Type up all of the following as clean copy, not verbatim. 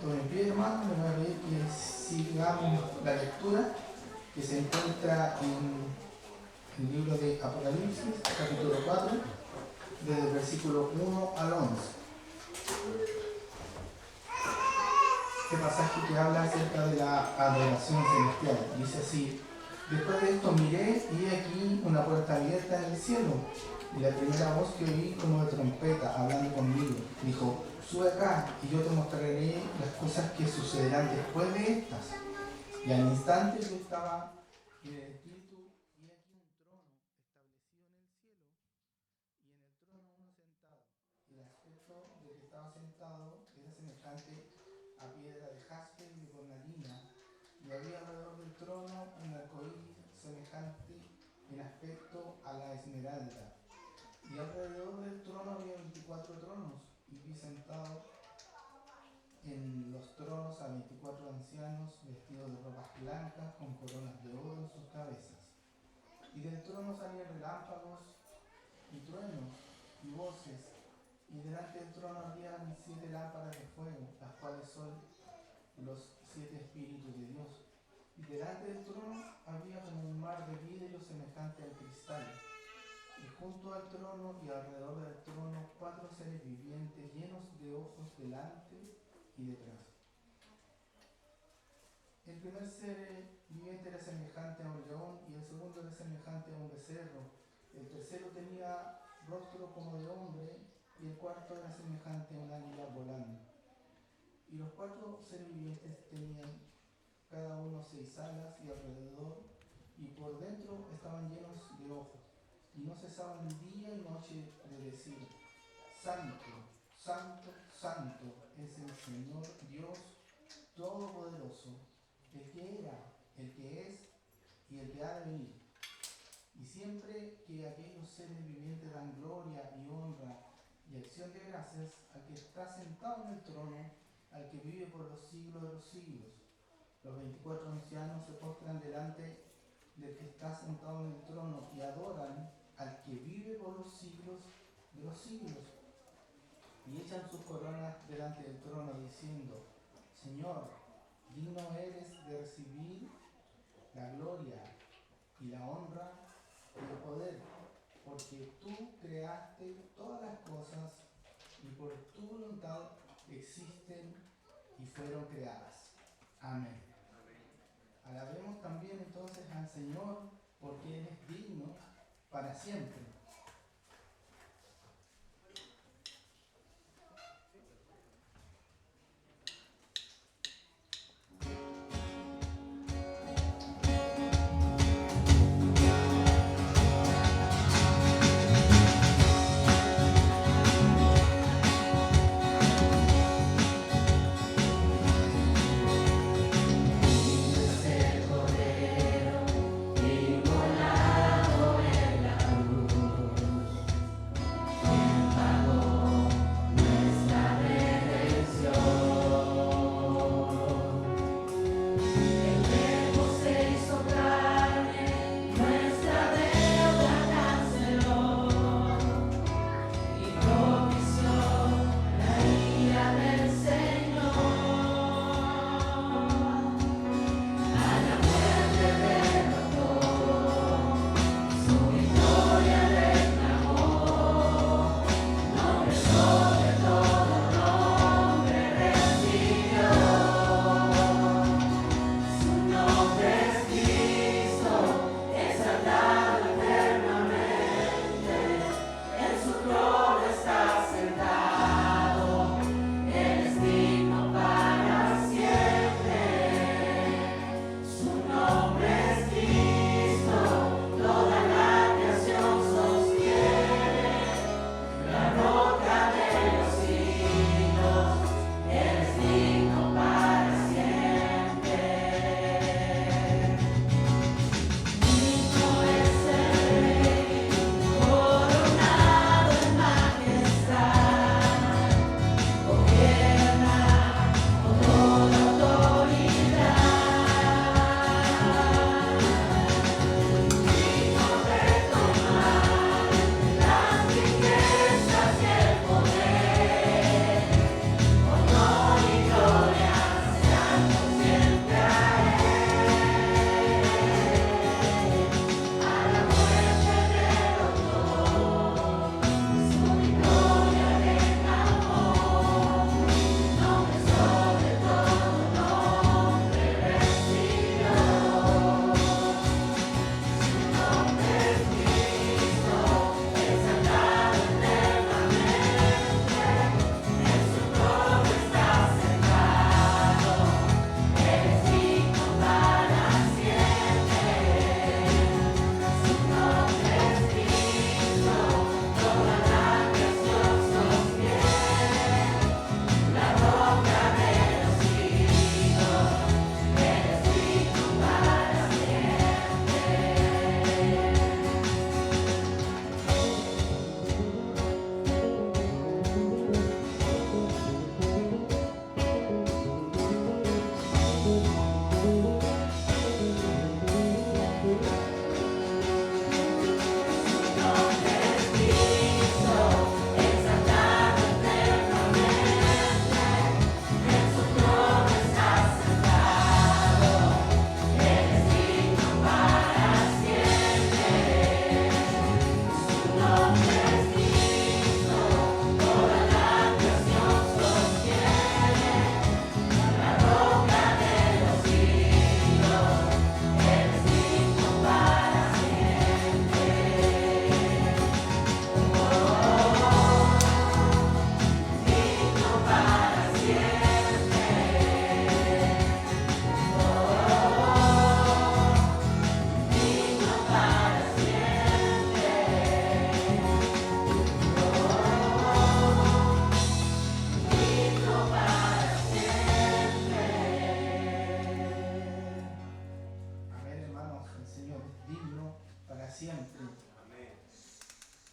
puesto en pie, hermano, le voy a pedir que sigamos la lectura que se encuentra en el libro de Apocalipsis, capítulo 4, desde el versículo 1 al 11. Este pasaje que habla acerca de la adoración celestial. Dice así: después de esto miré y vi aquí una puerta abierta en el cielo, y la primera voz que oí como de trompeta hablando conmigo dijo: sube acá y yo te mostraré las cosas que sucederán después de estas. Y al instante yo estaba en el espíritu, y aquí un trono establecido en el cielo, y en el trono uno sentado. Y el aspecto del que estaba sentado era semejante a piedra de jaspe y de cornalina, y había alrededor del trono un arcoíris semejante en aspecto a la esmeralda. Y alrededor del trono había 24 tronos, y vi sentado en los tronos a 24 ancianos vestidos de ropas blancas con coronas de oro en sus cabezas. Y del trono salían relámpagos y truenos y voces, y delante del trono había 7 lámparas de fuego, las cuales son los 7 espíritus de Dios. Y delante del trono había como un mar de vidrio semejante al cristal. Y junto al trono y alrededor del trono 4 seres vivientes llenos de ojos delante y detrás. El primer ser viviente era semejante a un león, y el segundo era semejante a un becerro. El tercero tenía rostro como de hombre, y el cuarto era semejante a un águila volando. Y los 4 seres vivientes tenían cada uno 6 alas, y alrededor y por dentro estaban llenos de ojos, y no cesaban día y noche de decir: Santo, Santo, Santo es el Señor Dios Todopoderoso, el que era, el que es y el que ha de venir. Y siempre que aquellos seres vivientes dan gloria y honra y acción de gracias al que está sentado en el trono, al que vive por los siglos de los siglos, los 24 ancianos se postran delante del que está sentado en el trono y adoran al que vive por los siglos de los siglos, y echan sus coronas delante del trono diciendo: Señor, digno eres de recibir la gloria y la honra y el poder, porque tú creaste todas las cosas y por tu voluntad existen y fueron creadas. Amén. Alabemos también entonces al Señor, porque Él es digno para siempre. Inmolado en la cruz.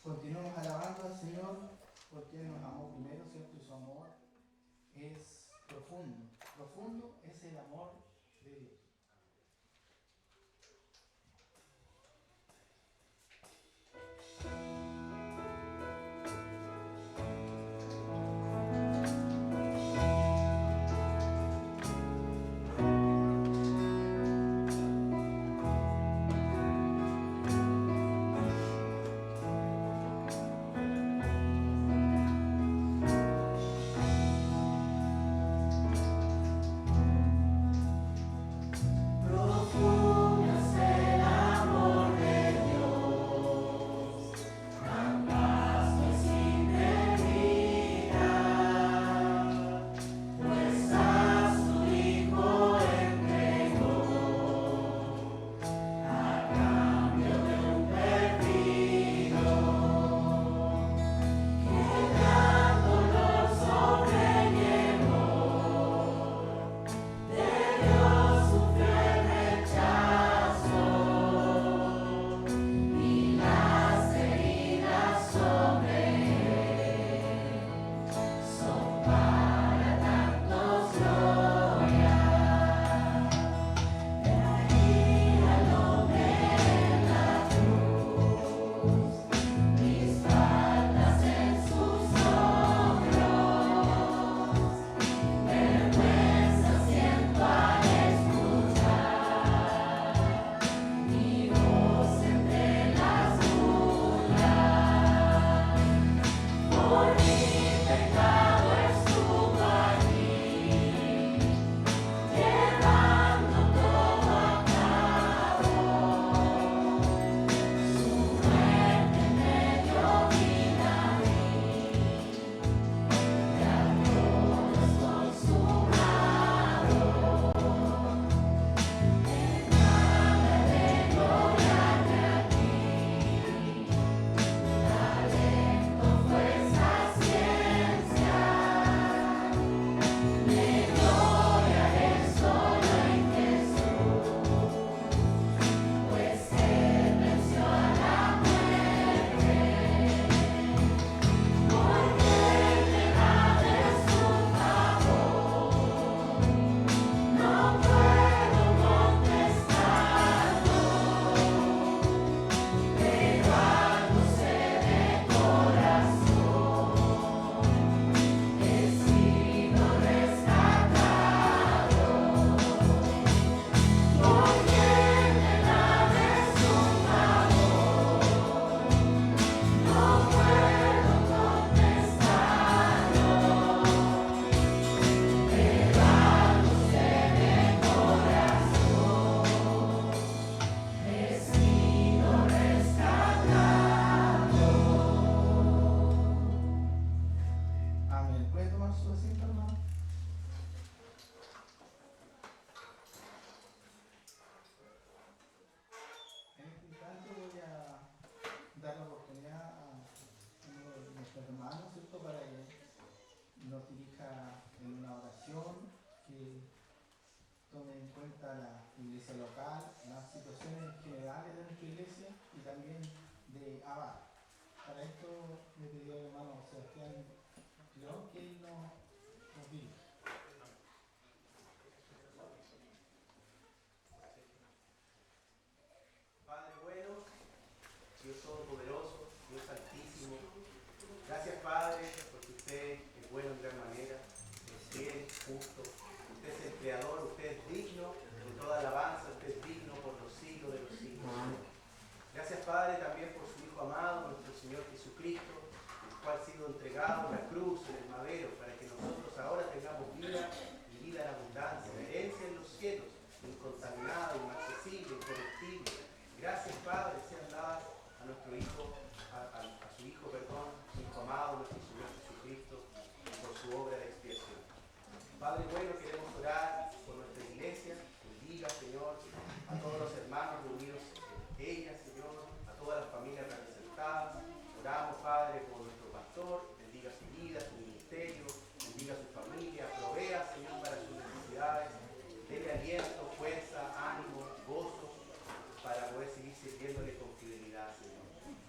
Continuamos alabando al Señor porque Él nos amó primero, ¿cierto? Y su amor es profundo. Profundo es el amor de Dios.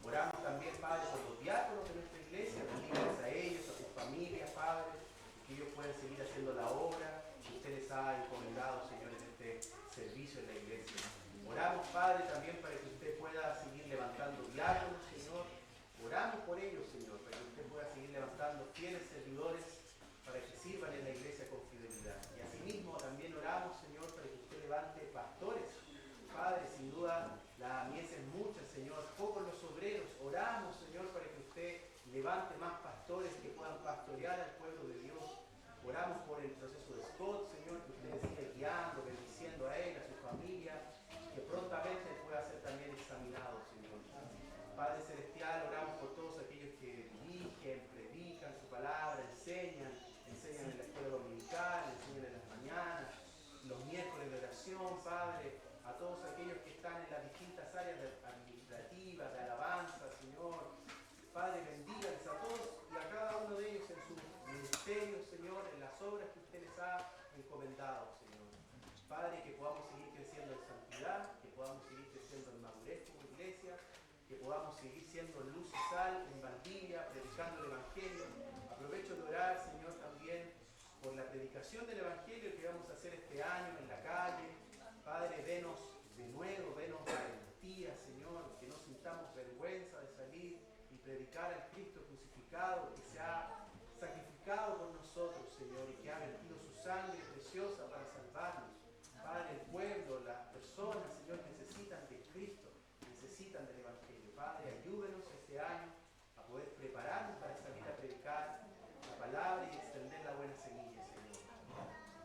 Oramos también, Padre, por levante más pastores que puedan pastorear al pueblo de Dios. Oramos por el proceso de Scott, Señor, que usted le siga guiando, bendiciendo a él, a su familia, que prontamente pueda ser también examinado, Señor. Padre Celestial, oramos por todos aquellos que dirigen, predican su palabra, enseñan en la escuela dominical, enseñan en las mañanas, los miércoles de oración, Padre, a todos aquellos que están en las distintas áreas administrativas, de alabanza, Señor. Padre, bendíganles a todos y a cada uno de ellos en su ministerio, Señor, en las obras que usted les ha encomendado, Señor. Padre, que podamos seguir creciendo en santidad, que podamos seguir creciendo en madurez como iglesia, que podamos seguir siendo luz y sal en Valdivia, predicando el Evangelio. Aprovecho de orar, Señor, también por la predicación del Evangelio que vamos a hacer este año en la calle. Padre, denos de nuevo, denos valentía, Señor, que no sintamos vergüenza de salir y predicar al Cristo crucificado, que se ha sacrificado por nosotros, Señor, y que ha vertido su sangre preciosa para salvarnos. Padre, el pueblo, las personas, Señor, necesitan de Cristo, necesitan del Evangelio. Padre, ayúdenos este año a poder prepararnos para salir a predicar la palabra y extender la buena semilla, Señor.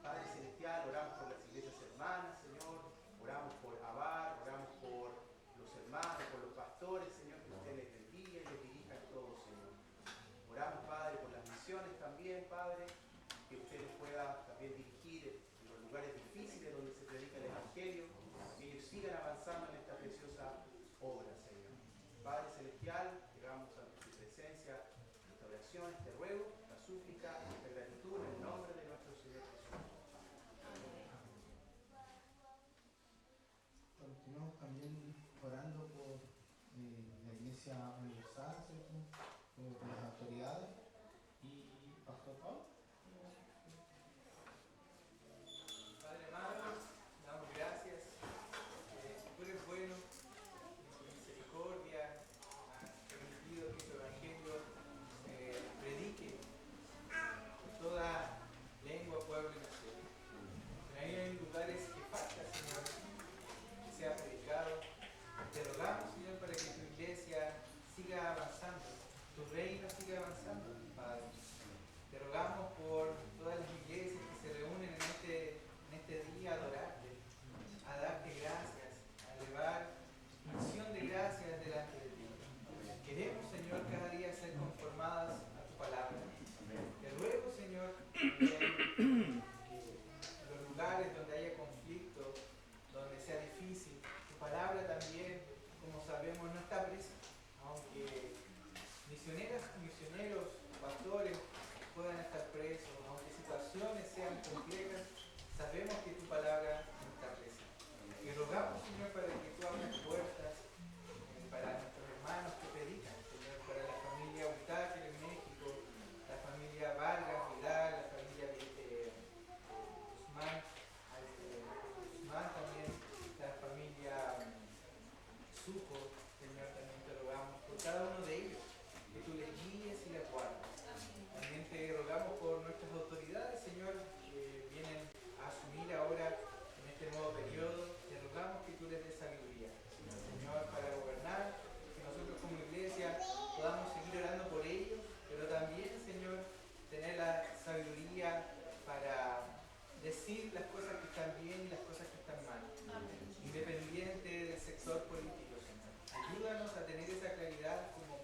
Padre Celestial, oramos por las iglesias hermanas, Señor, oramos por Abar, oramos por los hermanos, por los pastores, Señor, que usted les bendiga y les dirija en todo, Señor. Oramos, Padre, por las misiones también, Padre, que usted les pueda también dirigir en los lugares difíciles donde se predica el Evangelio, que ellos sigan avanzando en esta preciosa obra, Señor. Padre Celestial, llegamos ante tu presencia, esta oración, este ruego, esta súplica, esta gratitud en el nombre de nuestro Señor Jesús. Continuamos también orando por la Iglesia Universal, ¿cierto? Por las autoridades y Pastor Pablo. Padre amado, damos gracias. Tú eres bueno, en tu misericordia has permitido que tu evangelio predique en toda lengua, pueblo y nación. Pero ahí hay lugares que falta, Señor, que sea predicado. Te rogamos, Señor, para que tu iglesia siga avanzando, tu reino siga avanzando, Padre. Te rogamos por todas las iglesias que se reúnen en este día a adorarte, a darte gracias, a elevar misión de gracias delante de ti. Queremos, Señor, cada día ser conformadas a tu palabra. Te ruego, Señor, que los lugares donde haya conflicto, donde sea difícil, tu palabra también, como sabemos, no está presa, aunque misioneras y misioneros, pastores, puedan estar presos, aunque situaciones sean complejas, sabemos que tu palabra no está presa. Y rogamos, Señor, para que tú abras puertas para nuestros hermanos que predican, Señor, para la familia Utáquer en México, la familia Vargas, Vidal, la familia Guzmán, Guzmán también, la familia Suco, Señor, también te rogamos por cada uno de ellos, que tú les guíes y les guardes. También te rogamos por nuestras autoridades, Señor, que vienen a asumir ahora en este nuevo periodo. Te rogamos que tú les des sabiduría, Señor, para gobernar, que nosotros como iglesia podamos seguir orando por ellos, pero también, Señor, tener la sabiduría para decir las cosas que están bien y las cosas que están mal, independiente del sector político, Señor. Ayúdanos a tener esa claridad como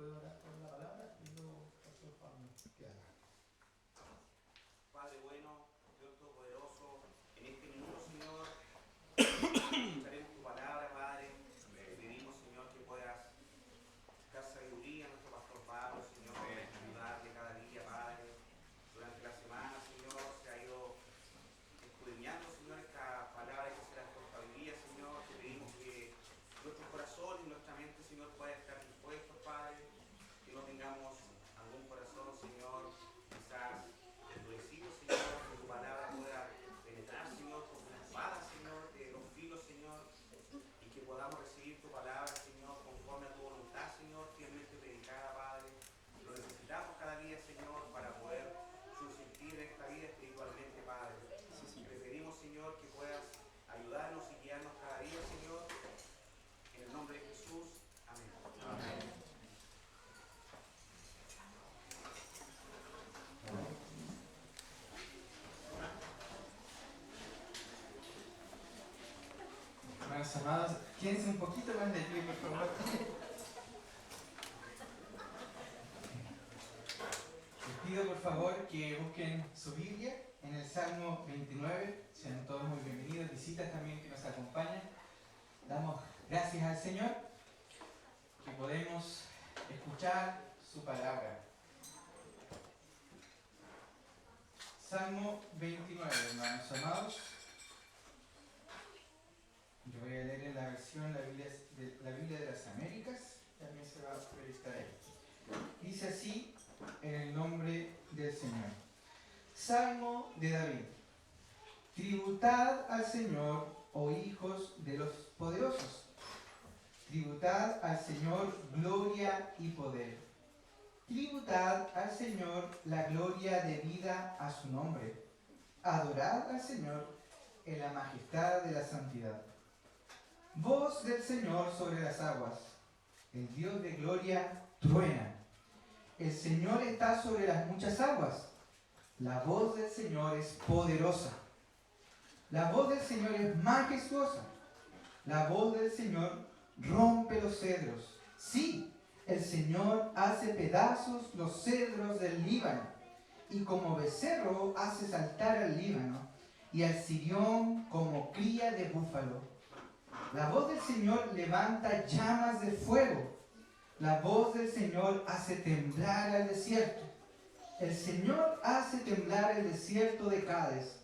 puedo orar por la palabra y luego Pastor Pablo que haga. Padre bueno, Dios Todopoderoso, en este minuto, Señor, escucharemos tu palabra, Padre. Te pedimos, Señor, que puedas dar sabiduría a nuestro pastor Pablo, Señor, ayudarle cada día, Padre. Durante la semana, Señor, se ha ido escudriñando, Señor, esta palabra que será nuestra hoy día, Señor. Te pedimos que nuestro corazón y nuestra mente, Señor, pueda estar dispuestos, Padre, que no tengamos algún corazón, Señor, quizás endurecido, Señor, que tu palabra pueda penetrar, Señor, como una espada, Señor, de los filos, Señor, y que podamos recibir tu palabra, Señor, conforme a tu voluntad, Señor, fielmente predicada, Padre. Lo necesitamos cada día, Señor, para poder subsistir en esta vida espiritualmente, Padre. Te pedimos, Señor, que puedas ayudarnos y guiarnos cada día, Señor, en el nombre de Jesús. Amén. Amén. Hermanos amados, quédense un poquito más de pie, por favor. Les pido por favor que busquen su Biblia en el Salmo 29. Sean todos muy bienvenidos, visitas también que nos acompañan. Damos gracias al Señor que podemos escuchar su palabra. Salmo 29, hermanos amados. Yo voy a leer en la versión la Biblia de las Américas, también se va a proyectar ahí. Dice así, en el nombre del Señor. Salmo de David. Tributad al Señor, oh hijos de los poderosos. Tributad al Señor gloria y poder. Tributad al Señor la gloria debida a su nombre. Adorad al Señor en la majestad de la santidad. Voz del Señor sobre las aguas. El Dios de gloria truena. El Señor está sobre las muchas aguas. La voz del Señor es poderosa. La voz del Señor es majestuosa. La voz del Señor rompe los cedros. Sí, el Señor hace pedazos los cedros del Líbano. Y como becerro hace saltar al Líbano y al Sirión como cría de búfalo. La voz del Señor levanta llamas de fuego. La voz del Señor hace temblar al desierto. El Señor hace temblar el desierto de Cades.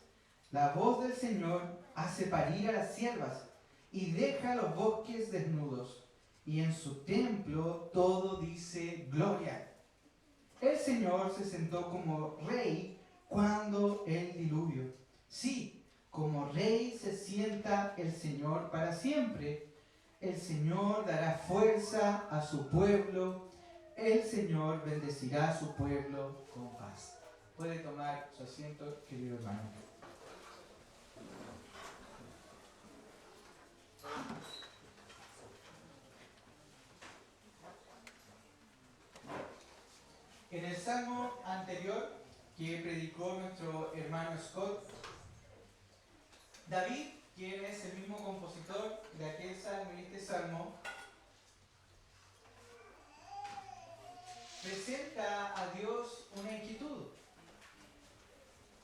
La voz del Señor hace parir a las ciervas y deja los bosques desnudos. Y en su templo todo dice gloria. El Señor se sentó como rey cuando el diluvio. Sí, como rey se sienta el Señor para siempre. El Señor dará fuerza a su pueblo. El Señor bendecirá a su pueblo con paz. Puede tomar su asiento, querido hermano. En el salmo anterior que predicó nuestro hermano Scott, David, quien es el mismo compositor de aquel salmo y este salmo, presenta a Dios una inquietud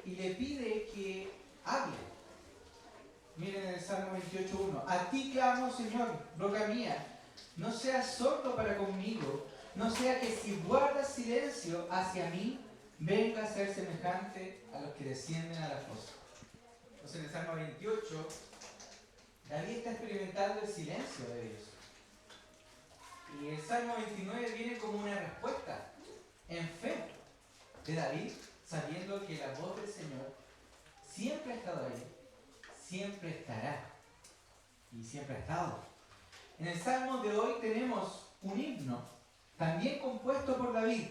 y le pide que hable. Miren en el Salmo 28:1. A ti clamo, Señor, roca mía, no seas sordo para conmigo, no sea que si guardas silencio hacia mí, venga a ser semejante a los que descienden a la fosa. Entonces en el Salmo 28, David está experimentando el silencio de Dios. Y el Salmo 29 viene como una respuesta en fe de David, sabiendo que la voz del Señor siempre ha estado ahí, siempre estará y siempre ha estado. En el Salmo de hoy tenemos un himno, también compuesto por David,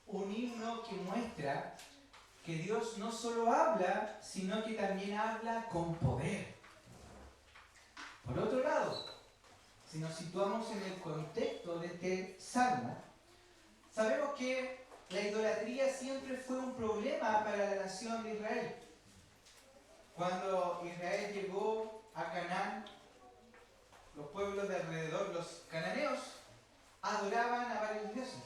un himno que muestra que Dios no solo habla, sino que también habla con poder. Por otro lado, si nos situamos en el contexto de este salmo, sabemos que la idolatría siempre fue un problema para la nación de Israel. Cuando Israel llegó a Canaán, los pueblos de alrededor, los cananeos, adoraban a varios dioses. dioses,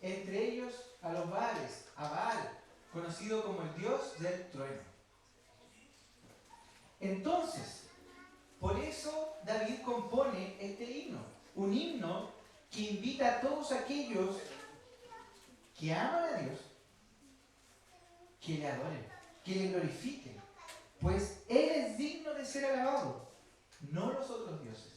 entre ellos a los Baales, a Baal, conocido como el dios del trueno. Entonces, por eso David compone este himno, un himno que invita a todos aquellos que aman a Dios, que le adoren, que le glorifiquen, pues Él es digno de ser alabado, no los otros dioses.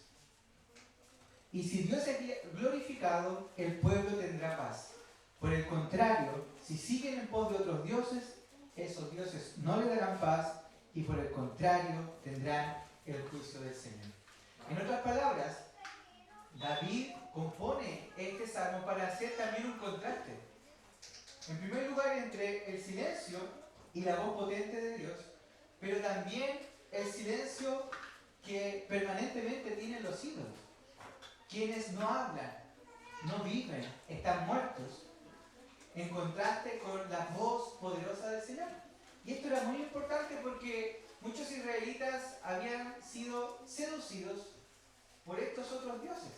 Y si Dios es glorificado, el pueblo tendrá paz. Por el contrario, si siguen en pos de otros dioses, esos dioses no le darán paz y por el contrario tendrán el juicio del Señor. En otras palabras, David compone este salmo para hacer también un contraste. En primer lugar, entre el silencio y la voz potente de Dios, pero también el silencio que permanentemente tienen los ídolos. Quienes no hablan, no viven, están muertos, en contraste con la voz poderosa del Señor. Y esto era muy importante porque muchos israelitas habían sido seducidos por estos otros dioses.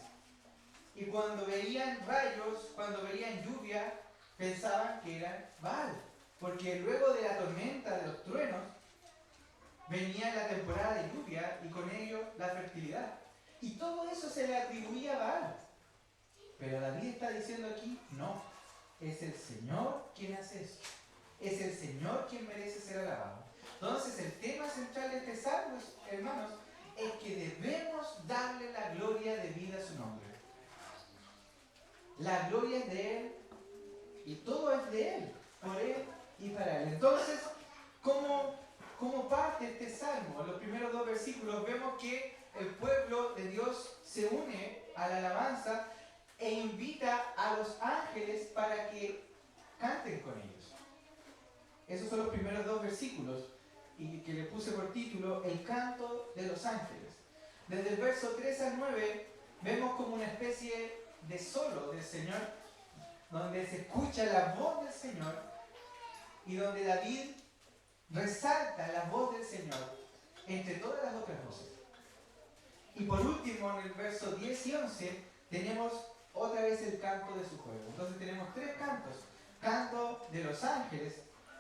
Y cuando veían rayos, cuando veían lluvia, pensaban que eran Baal. Porque luego de la tormenta, de los truenos, venía la temporada de lluvia y con ello la fertilidad. Y todo eso se le atribuía a Baal. Pero David está diciendo aquí, no, es el Señor quien hace esto. Es el Señor quien merece ser alabado. Entonces el tema central de este salmo, hermanos, es que debemos darle la gloria debida a su nombre. La gloria es de Él y todo es de Él, por Él y para Él. Entonces, como parte de este salmo, en los primeros 2 versículos, vemos que el pueblo de Dios se une a la alabanza e invita a los ángeles para que canten con ellos. Esos son los primeros 2 versículos y que le puse por título El canto de los ángeles. Desde el verso 3 al 9 vemos como una especie de solo del Señor, donde se escucha la voz del Señor y donde David resalta la voz del Señor entre todas las otras voces. Y por último, en el verso 10 y 11, tenemos otra vez el canto de su pueblo. Entonces tenemos 3 cantos. Canto de los ángeles,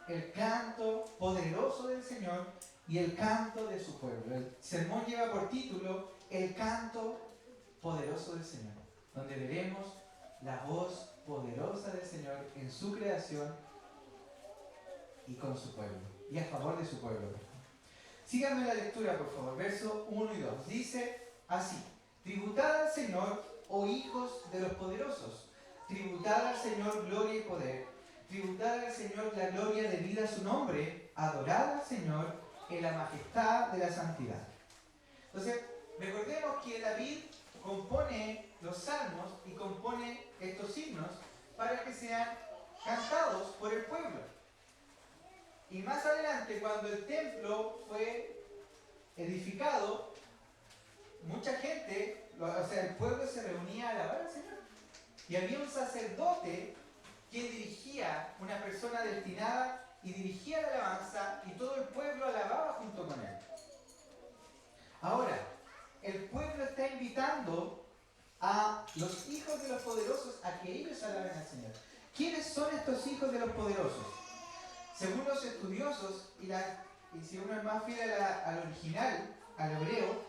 el canto poderoso del Señor y el canto de su pueblo. El sermón lleva por título El canto poderoso del Señor, donde veremos la voz poderosa del Señor en su creación y con su pueblo, y a favor de su pueblo. Síganme la lectura, por favor, verso 1 y 2. Dice así: tributad al Señor, oh hijos de los poderosos, tributad al Señor gloria y poder, tributad al Señor la gloria debida a su nombre, adorad al Señor en la majestad de la santidad. Entonces, recordemos que David compone los salmos y compone estos himnos para que sean cantados por el pueblo. Y más adelante, cuando el templo fue edificado, mucha gente, el pueblo se reunía a alabar al Señor. Y había un sacerdote que dirigía, una persona destinada, y dirigía la alabanza, y todo el pueblo alababa junto con él. Ahora, el pueblo está invitando a los hijos de los poderosos a que ellos alaben al Señor. ¿Quiénes son estos hijos de los poderosos? Según los estudiosos, y si uno es más fiel al original, al hebreo,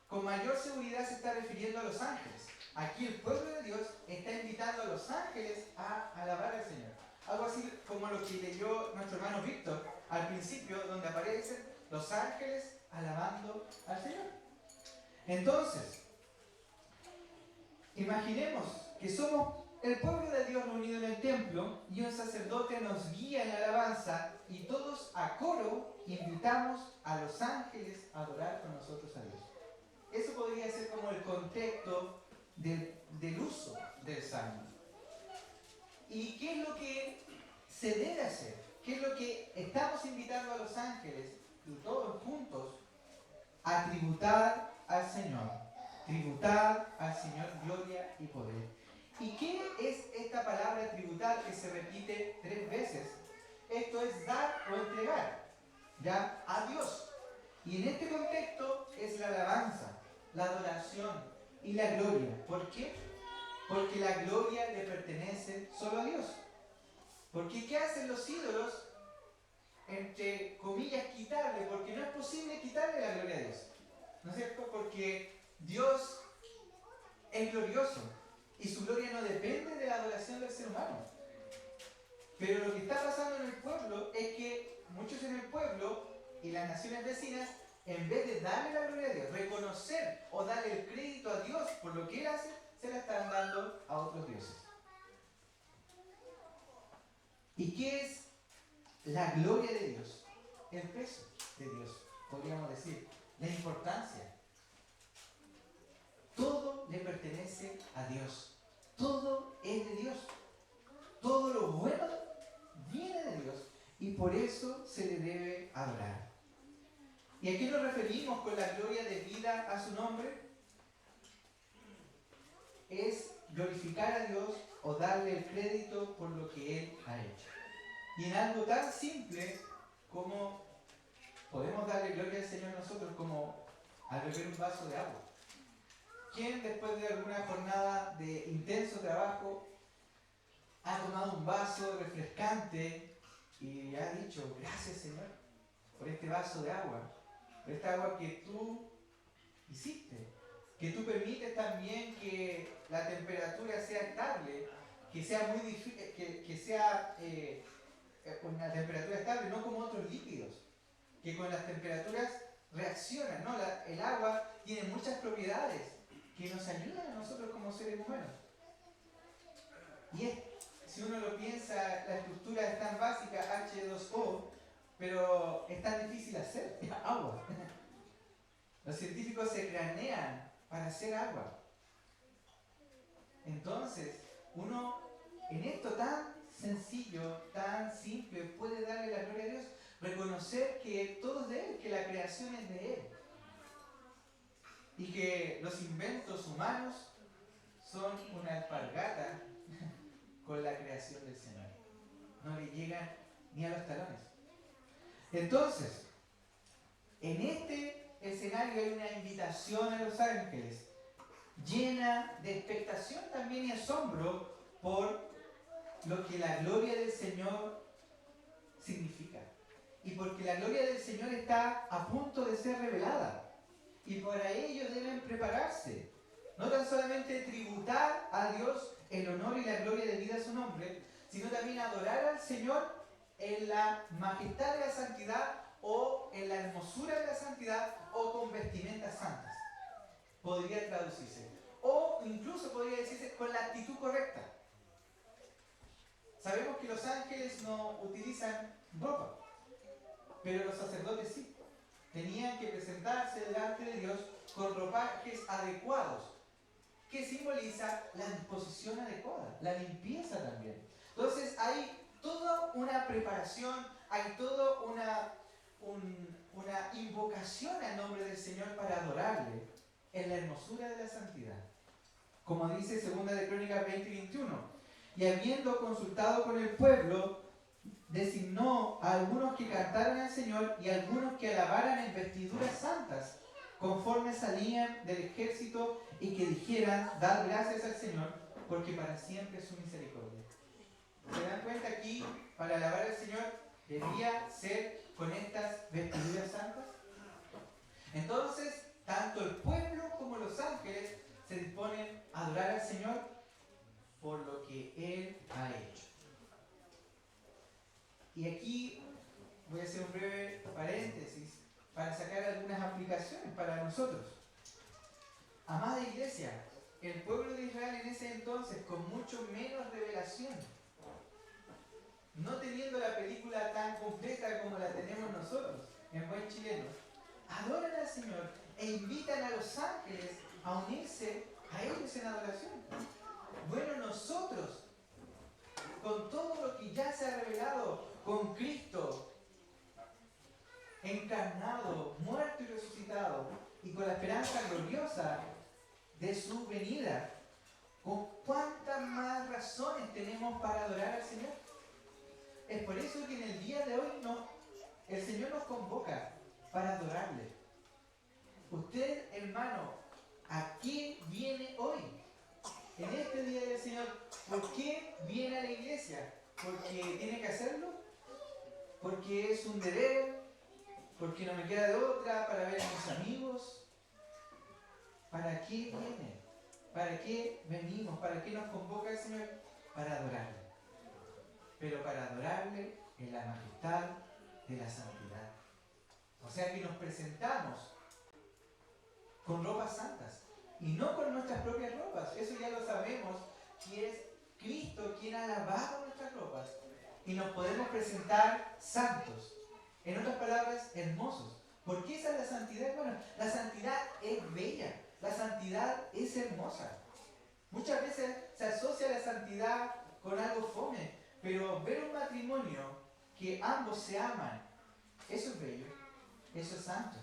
con mayor seguridad se está refiriendo a los ángeles. Aquí el pueblo de Dios está invitando a los ángeles a alabar al Señor. Algo así como lo que leyó nuestro hermano Víctor al principio, donde aparecen los ángeles alabando al Señor. Entonces, imaginemos que somos el pueblo de Dios reunido en el templo y un sacerdote nos guía en la alabanza y todos a coro invitamos a los ángeles a adorar con nosotros a Dios. Eso podría ser como el contexto del uso del salmo. ¿Y qué es lo que se debe hacer? ¿Qué es lo que estamos invitando a los ángeles y todos juntos a tributar al Señor? Tributar al Señor gloria y poder. ¿Y qué es esta palabra tributar que se repite 3 veces? Esto es dar o entregar, ya, a Dios. Y en este contexto es la alabanza, la adoración y la gloria. ¿Por qué? Porque la gloria le pertenece solo a Dios. Porque ¿qué hacen los ídolos? Entre comillas, quitarle, porque no es posible quitarle la gloria a Dios. ¿No es cierto? Porque Dios es glorioso y su gloria no depende de la adoración del ser humano. Pero lo que está pasando en el pueblo es que muchos en el pueblo y las naciones vecinas, en vez de darle la gloria a Dios, reconocer o darle el crédito a Dios por lo que Él hace, se la están dando a otros dioses. ¿Y qué es la gloria de Dios? El peso de Dios, podríamos decir, la importancia. Todo le pertenece a Dios. Todo es de Dios. Todo lo bueno viene de Dios y por eso se le debe adorar. ¿Y a qué nos referimos con la gloria debida a su nombre? Es glorificar a Dios o darle el crédito por lo que Él ha hecho. Y en algo tan simple como podemos darle gloria al Señor nosotros como al beber un vaso de agua. ¿Quién después de alguna jornada de intenso trabajo ha tomado un vaso refrescante y ha dicho, gracias Señor por este vaso de agua, por esta agua que tú hiciste, que tú permites también que la temperatura sea estable, que sea muy difícil, que sea una temperatura estable, no como otros líquidos, que con las temperaturas reaccionan, ¿no? El agua tiene muchas propiedades que nos ayudan a nosotros como seres humanos. Y si uno lo piensa, la estructura es tan básica, H2O, pero es tan difícil hacer, agua. Los científicos se cranean para hacer agua. Entonces, uno en esto tan sencillo, tan simple, puede darle la gloria a Dios, reconocer que todo es de Él, que la creación es de Él. Y que los inventos humanos son una alpargata con la creación del Señor. No le llegan ni a los talones. Entonces, en este escenario hay una invitación a los ángeles, llena de expectación también y asombro por lo que la gloria del Señor significa. Y porque la gloria del Señor está a punto de ser revelada. Y para ello deben prepararse. No tan solamente tributar a Dios el honor y la gloria debida a su nombre, sino también adorar al Señor en la majestad de la santidad o en la hermosura de la santidad o con vestimentas santas. Podría traducirse. O incluso podría decirse con la actitud correcta. Sabemos que los ángeles no utilizan ropa, pero los sacerdotes sí. Tenían que presentarse delante de Dios con ropajes adecuados, que simboliza la disposición adecuada, la limpieza también. Entonces hay toda una preparación, hay toda una invocación al nombre del Señor para adorarle en la hermosura de la santidad. Como dice 2 de Crónicas 20:21, y habiendo consultado con el pueblo, designó a algunos que cantaran al Señor y a algunos que alabaran en vestiduras santas, conforme salían del ejército, y que dijeran, dad gracias al Señor, porque para siempre es su misericordia. ¿Se dan cuenta aquí? Para alabar al Señor debía ser con estas vestiduras santas. Entonces, tanto el pueblo como los ángeles se disponen a adorar al Señor por lo que Él ha hecho. Y aquí voy a hacer un breve paréntesis para sacar algunas aplicaciones para nosotros. Amada iglesia, el pueblo de Israel en ese entonces, con mucho menos revelación, no teniendo la película tan completa como la tenemos nosotros, en buen chileno, adoran al Señor e invitan a los ángeles a unirse a ellos en adoración. Bueno, nosotros, con todo lo que ya se ha revelado, con Cristo encarnado, muerto y resucitado, y con la esperanza gloriosa de su venida, ¿con cuántas más razones tenemos para adorar al Señor? Es por eso que en el día de hoy el Señor nos convoca para adorarle. Usted, hermano, ¿a qué viene hoy? en este día del Señor, ¿por qué viene a la iglesia? ¿Porque tiene que hacerlo? ¿Porque es un deber? ¿Porque no me queda de otra? ¿Para ver a mis amigos? ¿Para qué viene? ¿Para qué venimos? ¿Para qué nos convoca el Señor? Para adorarle. Pero para adorarle en la majestad de la santidad. O sea que nos presentamos con ropas santas y no con nuestras propias ropas. Eso ya lo sabemos, que es Cristo quien ha lavado nuestras ropas y nos podemos presentar santos. En otras palabras, hermosos. ¿Por qué esa es la santidad? Bueno, la santidad es bella, la santidad es hermosa. Muchas veces se asocia la santidad con algo fome, pero ver un matrimonio que ambos se aman, eso es bello, eso es santo.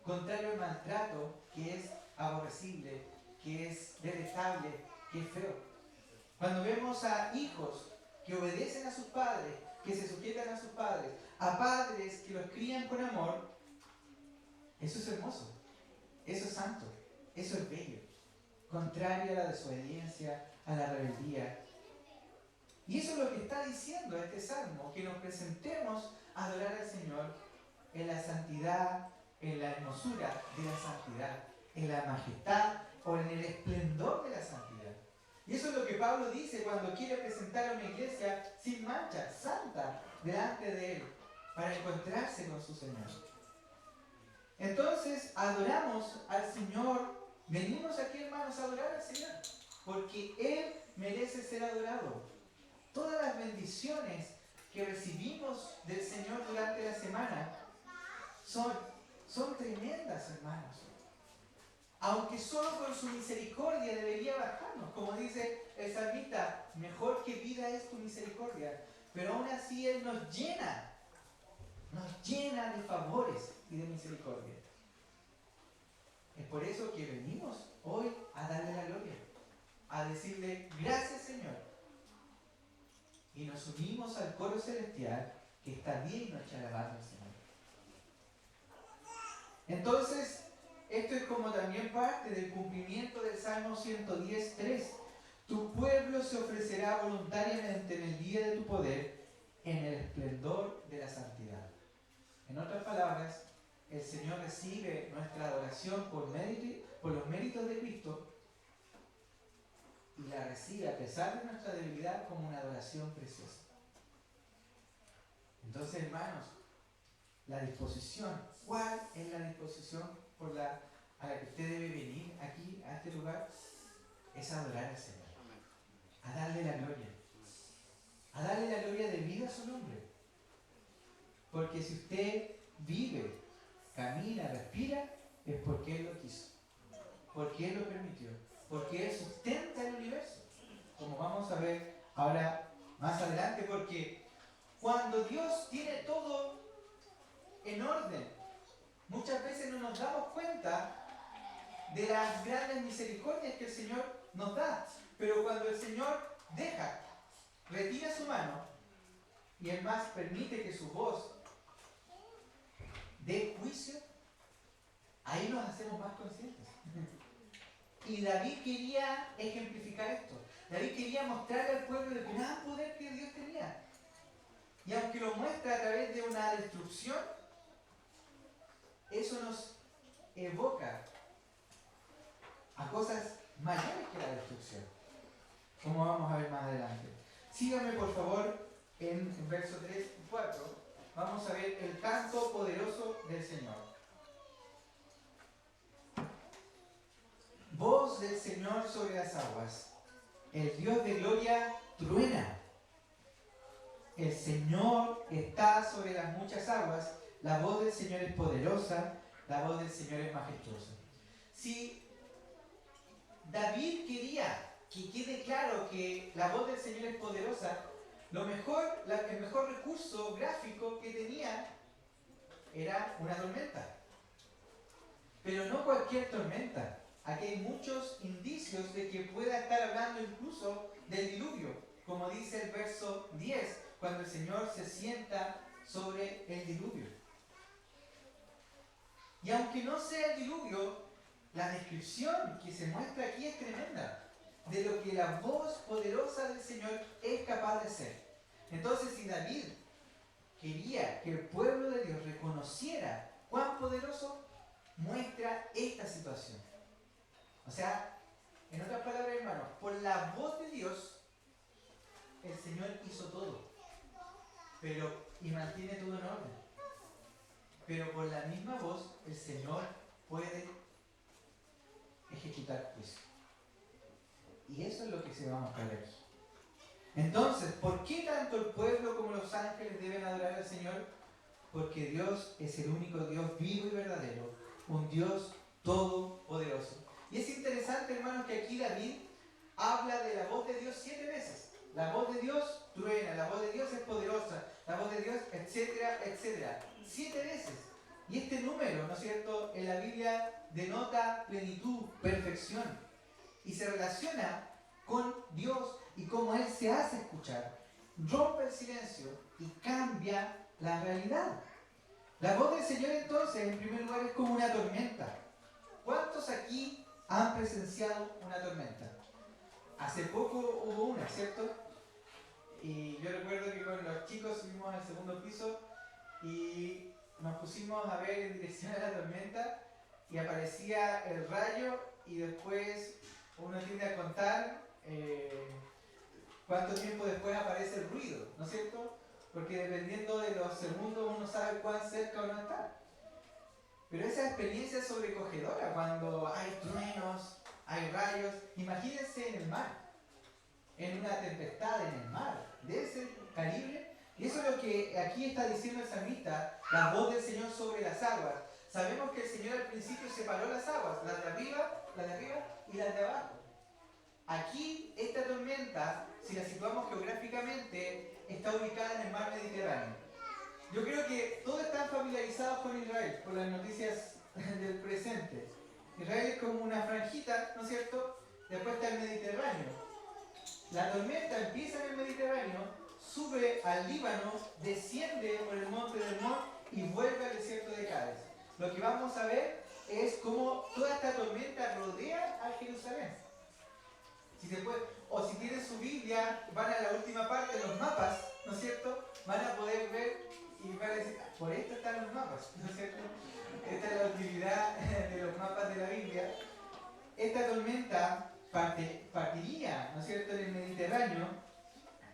Contrario al maltrato, que es aborrecible, que es detestable, que es feo. Cuando vemos a hijos que obedecen a sus padres, que se sujetan a sus padres, a padres que los crían con amor, eso es hermoso, eso es santo, eso es bello. Contrario a la desobediencia, a la rebeldía. Y eso es lo que está diciendo este salmo, que nos presentemos a adorar al Señor en la santidad, en la hermosura de la santidad, en la majestad o en el esplendor de la santidad. Y eso es lo que Pablo dice cuando quiere presentar a una iglesia sin mancha, santa, delante de él, para encontrarse con su Señor. Entonces, adoramos al Señor, venimos aquí, hermanos, a adorar al Señor, porque Él merece ser adorado. Todas las bendiciones que recibimos del Señor durante la semana son tremendas, hermanos. Aunque solo con su misericordia debería bajarnos, como dice el salmista, mejor que vida es tu misericordia. Pero aún así Él nos llena de favores y de misericordia. Es por eso que venimos hoy a darle la gloria, a decirle gracias, Señor. Y nos unimos al coro celestial que está día y noche alabando al Señor. Entonces, esto es como también parte del cumplimiento del Salmo 110:3. Tu pueblo se ofrecerá voluntariamente en el día de tu poder, en el esplendor de la santidad. En otras palabras, el Señor recibe nuestra adoración por los méritos de Cristo y la recibe a pesar de nuestra debilidad como una adoración preciosa. Entonces, hermanos, la disposición, ¿cuál es la disposición a la que usted debe venir aquí, a este lugar? Es adorar al Señor, a darle la gloria debida a su nombre. Porque si usted vive, camina, respira, es porque Él lo quiso, porque Él lo permitió, porque Él sustenta el universo, como vamos a ver ahora más adelante, porque cuando Dios tiene todo en orden, muchas veces no nos damos cuenta de las grandes misericordias que el Señor nos da, pero cuando el Señor retira su mano y Él más permite que su voz dé juicio, ahí nos hacemos más conscientes. Y David quería ejemplificar esto. David quería mostrarle al pueblo el gran poder que Dios tenía. Y aunque lo muestra a través de una destrucción, eso nos evoca a cosas mayores que la destrucción, como vamos a ver más adelante. Síganme por favor en verso 3 y 4. Vamos a ver el canto poderoso del Señor. Voz del Señor sobre las aguas. El Dios de gloria truena. El Señor está sobre las muchas aguas. La voz del Señor es poderosa. La voz del Señor es majestuosa. Si David quería que quede claro que la voz del Señor es poderosa, el mejor recurso gráfico que tenía era una tormenta. Pero no cualquier tormenta. Aquí hay muchos indicios de que pueda estar hablando incluso del diluvio, como dice el verso 10, cuando el Señor se sienta sobre el diluvio. Y aunque no sea el diluvio, la descripción que se muestra aquí es tremenda. de lo que la voz poderosa del Señor es capaz de hacer. Entonces, si David quería que el pueblo de Dios reconociera cuán poderoso, muestra esta situación. O sea, en otras palabras, hermanos, por la voz de Dios, el Señor hizo todo, y mantiene todo en orden. Pero por la misma voz, el Señor puede ejecutar juicio. Y eso es lo que se va a mostrar aquí. Entonces, ¿por qué tanto el pueblo como los ángeles deben adorar al Señor? Porque Dios es el único Dios vivo y verdadero, un Dios todopoderoso. Y es interesante, hermanos, que aquí David habla de la voz de Dios 7 veces. La voz de Dios truena, la voz de Dios es poderosa, la voz de Dios, etcétera, etcétera. 7 veces. Y este número, ¿no es cierto?, en la Biblia denota plenitud, perfección. Y se relaciona con Dios y cómo Él se hace escuchar, rompe el silencio y cambia la realidad. La voz del Señor entonces, en primer lugar, es como una tormenta. ¿Cuántos aquí han presenciado una tormenta? Hace poco hubo una, ¿cierto? Y yo recuerdo que con los chicos subimos al segundo piso y nos pusimos a ver en dirección a la tormenta y aparecía el rayo y después uno tiende a contar cuánto tiempo después aparece el ruido, ¿no es cierto? Porque dependiendo de los segundos uno sabe cuán cerca uno está. Pero esa experiencia es sobrecogedora cuando hay truenos, hay rayos. Imagínense en el mar, en una tempestad en el mar, de ese calibre. Y eso es lo que aquí está diciendo el salmista, la voz del Señor sobre las aguas. Sabemos que el Señor al principio separó las aguas, las de arriba y las de abajo. Aquí, esta tormenta, si la situamos geográficamente, está ubicada en el mar Mediterráneo. Yo creo que todos están familiarizados con Israel, por las noticias del presente. Israel es como una franjita, ¿no es cierto? Después está el Mediterráneo. La tormenta empieza en el Mediterráneo, sube al Líbano, desciende por el monte del Hermón y vuelve al desierto de Cádiz. Lo que vamos a ver es cómo toda esta tormenta rodea a Jerusalén. Si se puede, o si tienen su Biblia, van a la última parte, los mapas, ¿no es cierto? Van a poder ver y van a decir, por esto están los mapas, ¿no es cierto? Esta es la utilidad de los mapas de la Biblia. Esta tormenta partiría, ¿no es cierto?, en el Mediterráneo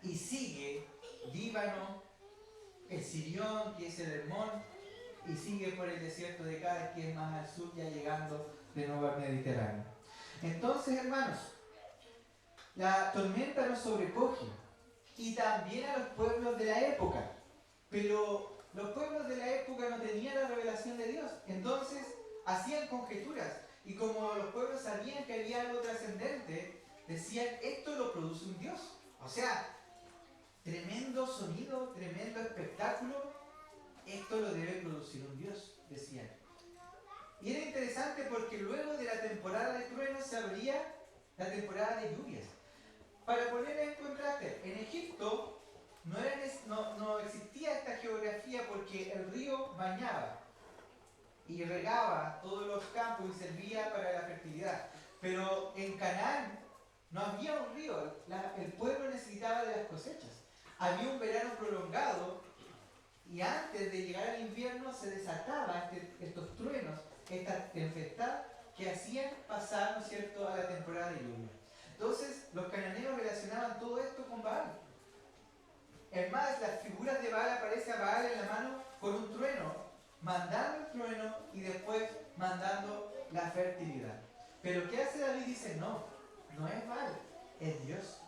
y sigue Líbano, el Sirión, que es el Hermón, y sigue por el desierto de Cádiz, que es más al sur, ya llegando de nuevo al Mediterráneo. Entonces, hermanos, la tormenta nos sobrecoge y también a los pueblos de la época. Pero los pueblos de la época no tenían la revelación de Dios, entonces hacían conjeturas. Y como los pueblos sabían que había algo trascendente, decían, esto lo produce un Dios. O sea, tremendo sonido, tremendo espectáculo, esto lo debe producir un Dios, decían. Y era interesante porque luego de la temporada de truenos se abría la temporada de lluvias. Para poner en contraste, en Egipto no existía esta geografía porque el río bañaba y regaba todos los campos y servía para la fertilidad. Pero en Canaán no había un río, el pueblo necesitaba de las cosechas. Había un verano prolongado y antes de llegar al invierno se desataban estos truenos, esta tempestad que hacían pasar, ¿no es cierto?, a la temporada de lluvia. Entonces los cananeos relacionaban todo esto con Baal. Es más, las figuras de Baal aparece a Baal en la mano con un trueno, mandando el trueno y después mandando la fertilidad. Pero ¿qué hace David? Dice, no es Baal, es Dios.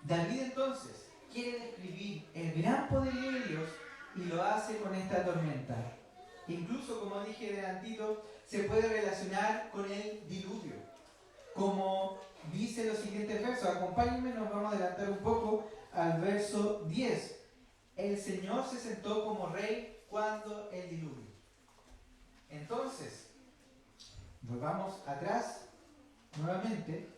David entonces quiere describir el gran poderío de Dios y lo hace con esta tormenta. Incluso, como dije delantito, se puede relacionar con el diluvio. Como dice los siguientes versos, acompáñenme, nos vamos a adelantar un poco al verso 10. El Señor se sentó como rey cuando el diluvio. Entonces, volvamos atrás nuevamente.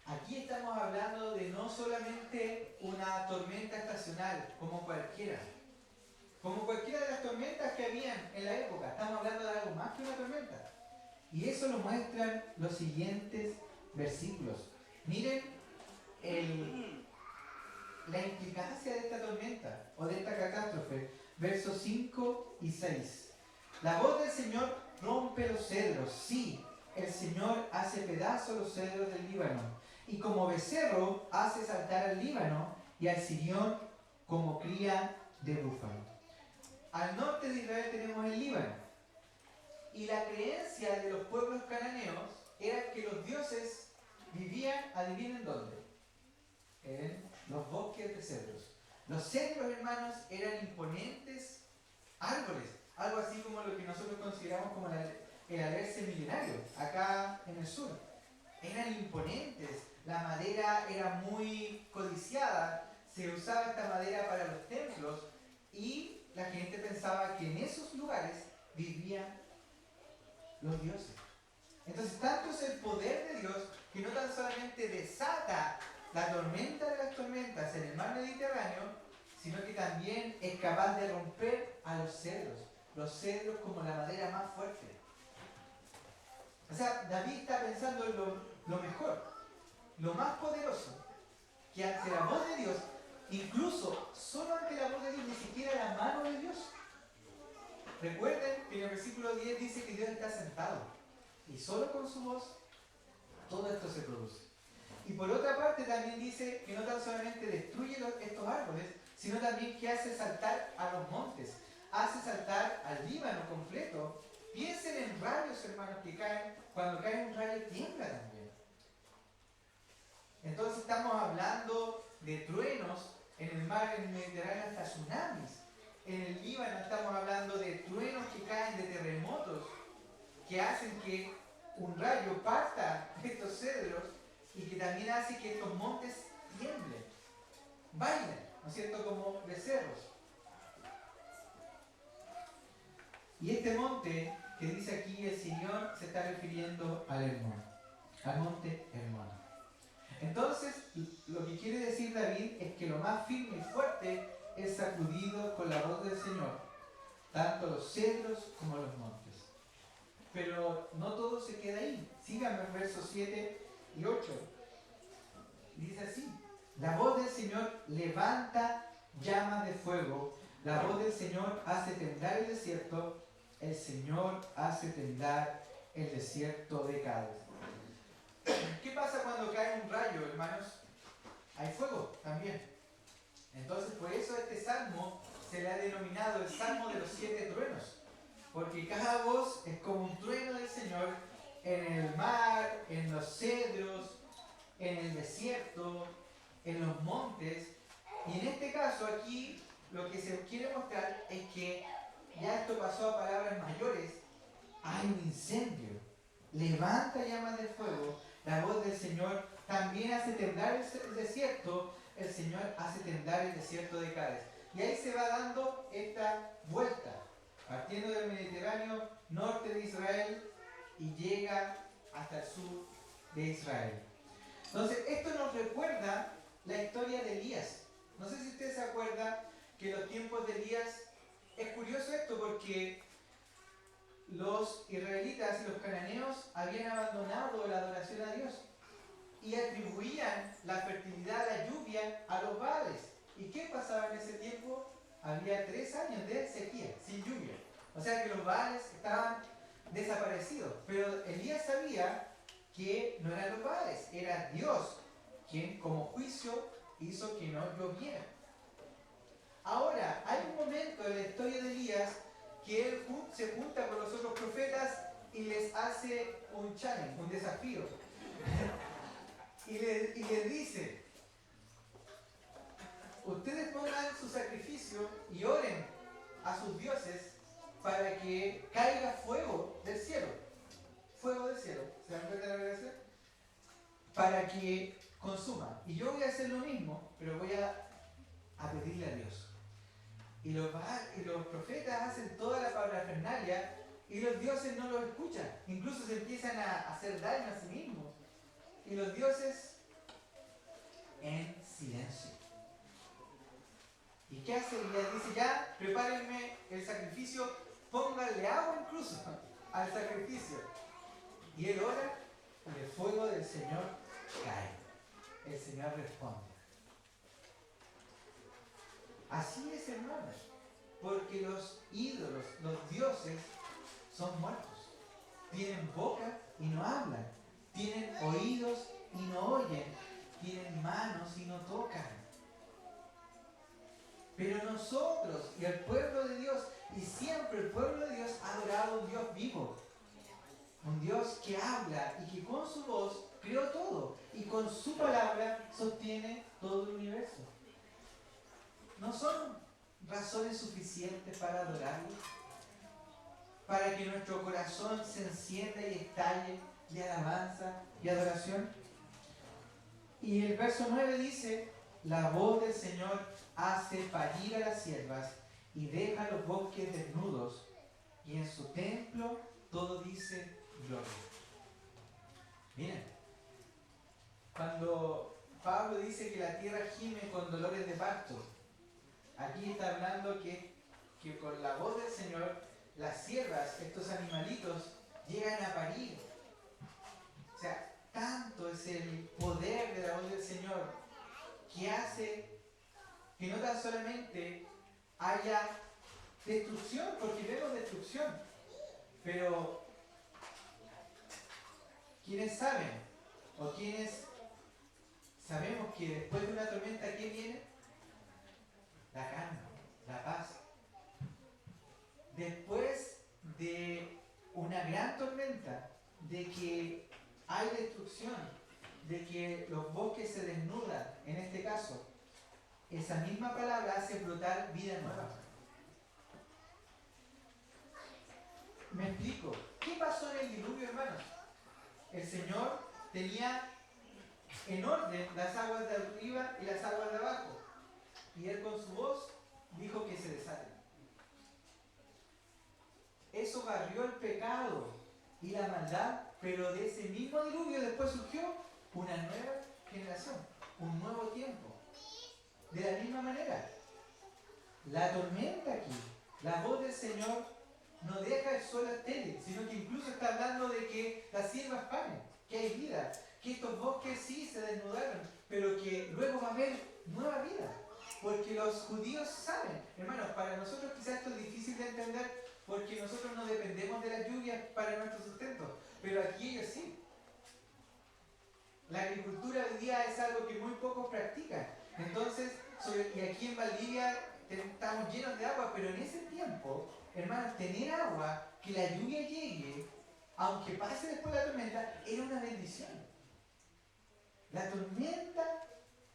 Aquí estamos hablando de no solamente una tormenta estacional como cualquiera, como cualquiera de las tormentas que habían en la época. Estamos hablando de algo más que una tormenta. Y eso lo muestran los siguientes versículos. Miren la implicancia de esta tormenta o de esta catástrofe. Versos 5 y 6. La voz del Señor rompe los cedros. Sí, el Señor hace pedazos los cedros del Líbano. Y como becerro hace saltar al Líbano y al Sirión como cría de búfalo. Al norte de Israel tenemos el Líbano. Y la creencia de los pueblos cananeos era que los dioses vivían, adivinen dónde, en los bosques de cedros. Los cedros, hermanos, eran imponentes árboles, algo así como lo que nosotros consideramos como el alerce milenario, acá en el sur. Eran imponentes, la madera era muy codiciada, se usaba esta madera para los templos y la gente pensaba que en esos lugares vivían los dioses. Entonces, tanto es el poder de Dios que no tan solamente desata la tormenta de las tormentas en el mar Mediterráneo, sino que también es capaz de romper a los cedros como la madera más fuerte. O sea, David está pensando en lo mejor, lo más poderoso, que ante la voz de Dios, incluso solo ante la voz de Dios, ni siquiera la mano de Dios. Recuerden que en el versículo 10 dice que Dios está sentado y solo con su voz todo esto se produce. Y por otra parte también dice que no tan solamente destruye estos árboles, sino también que hace saltar a los montes, hace saltar al Líbano completo. Piensen en rayos, hermanos, que caen. Cuando cae un rayo tiembla también. Entonces estamos hablando de truenos en el mar, en el Mediterráneo, hasta tsunamis. En el Líbano estamos hablando de truenos que caen, de terremotos que hacen que un rayo parta estos cedros y que también hace que estos montes tiemblen, bailen, ¿no es cierto?, como becerros. Y este monte que dice aquí el Señor se está refiriendo al Hermón, al monte Hermón. Entonces, lo que quiere decir David es que lo más firme y fuerte es sacudido con la voz del Señor, tanto los cedros como los montes. Pero no todo se queda ahí. Síganme en versos 7 y 8. Dice así: la voz del Señor levanta llamas de fuego, la voz del Señor hace temblar el desierto, el Señor hace temblar el desierto de Cádiz. ¿Qué pasa cuando cae un rayo, hermanos? Hay fuego también. Entonces, por eso este salmo se le ha denominado el Salmo de los 7 truenos, porque cada voz es como un trueno del Señor en el mar, en los cedros, en el desierto, en los montes. Y en este caso aquí lo que se quiere mostrar es que ya esto pasó a palabras mayores. Hay un incendio, levanta llamas de fuego, la voz del Señor también hace temblar el desierto, el Señor hace temblar el desierto de Cádiz. Y ahí se va dando esta vuelta, partiendo del Mediterráneo, norte de Israel, y llega hasta el sur de Israel. Entonces, esto nos recuerda la historia de Elías. No sé si ustedes se acuerdan que en los tiempos de Elías, es curioso esto porque los israelitas y los cananeos habían abandonado la adoración a Dios y atribuían la fertilidad, la lluvia, a los Baales. ¿Y qué pasaba en ese tiempo? Había 3 años de sequía, sin lluvia. O sea que los Baales estaban desaparecidos. Pero Elías sabía que no eran los Baales, era Dios quien como juicio hizo que no lloviera. Ahora, hay un momento en la historia de Elías que él se junta con los otros profetas y les hace un challenge, un desafío. y les dice: ustedes pongan su sacrificio y oren a sus dioses para que caiga fuego del cielo. Fuego del cielo. ¿Se dan cuenta de lo que voy a hacer? Para que consuma. Y yo voy a hacer lo mismo, pero voy a pedirle a Dios. Y los profetas hacen toda la parafernalia y los dioses no los escuchan. Incluso se empiezan a hacer daño a sí mismos. Y los dioses en silencio. ¿Y qué hace Elías? Dice, ya, prepárenme el sacrificio, pónganle agua incluso al sacrificio. Y él ora y el fuego del Señor cae. El Señor responde. Así es, hermanos, porque los ídolos, los dioses, son muertos. Tienen boca y no hablan. Tienen oídos y no oyen. Tienen manos y no tocan. Pero nosotros y el pueblo de Dios, y siempre el pueblo de Dios ha adorado a un Dios vivo. Un Dios que habla y que con su voz creó todo. Y con su palabra sostiene todo el universo. ¿No son razones suficientes para adorarlo? Para que nuestro corazón se encienda y estalle de alabanza y adoración. Y el verso 9 dice, la voz del Señor hace parir a las siervas y deja los bosques desnudos, y en su templo todo dice gloria. Miren, cuando Pablo dice que la tierra gime con dolores de parto, aquí está hablando que con la voz del Señor las siervas, estos animalitos, llegan a parir. O sea, tanto es el poder de la voz del Señor que hace que no tan solamente haya destrucción, porque vemos destrucción, pero quienes saben o quienes sabemos que después de una tormenta, ¿qué viene? La calma, la paz. Después de una gran tormenta, de que hay destrucción, de que los bosques se desnudan, en este caso, esa misma palabra hace brotar vida nueva. Me explico. ¿Qué pasó en el diluvio, hermanos? El Señor tenía en orden las aguas de arriba y las aguas de abajo. Y Él con su voz dijo que se desaten. Eso barrió el pecado y la maldad, pero de ese mismo diluvio después surgió una nueva generación, un nuevo tiempo. De la misma manera, la tormenta aquí, la voz del Señor no deja el suelo estéril, sino que incluso está hablando de que las siervas paren, que hay vida, que estos bosques sí se desnudaron, pero que luego va a haber nueva vida. Porque los judíos saben, hermanos, para nosotros quizás esto es difícil de entender porque nosotros no dependemos de las lluvias para nuestro sustento, pero aquí ellos sí. La agricultura hoy día es algo que muy pocos practican. Entonces, y aquí en Valdivia estamos llenos de agua, pero en ese tiempo, hermanos, tener agua, que la lluvia llegue, aunque pase después la tormenta, era una bendición. La tormenta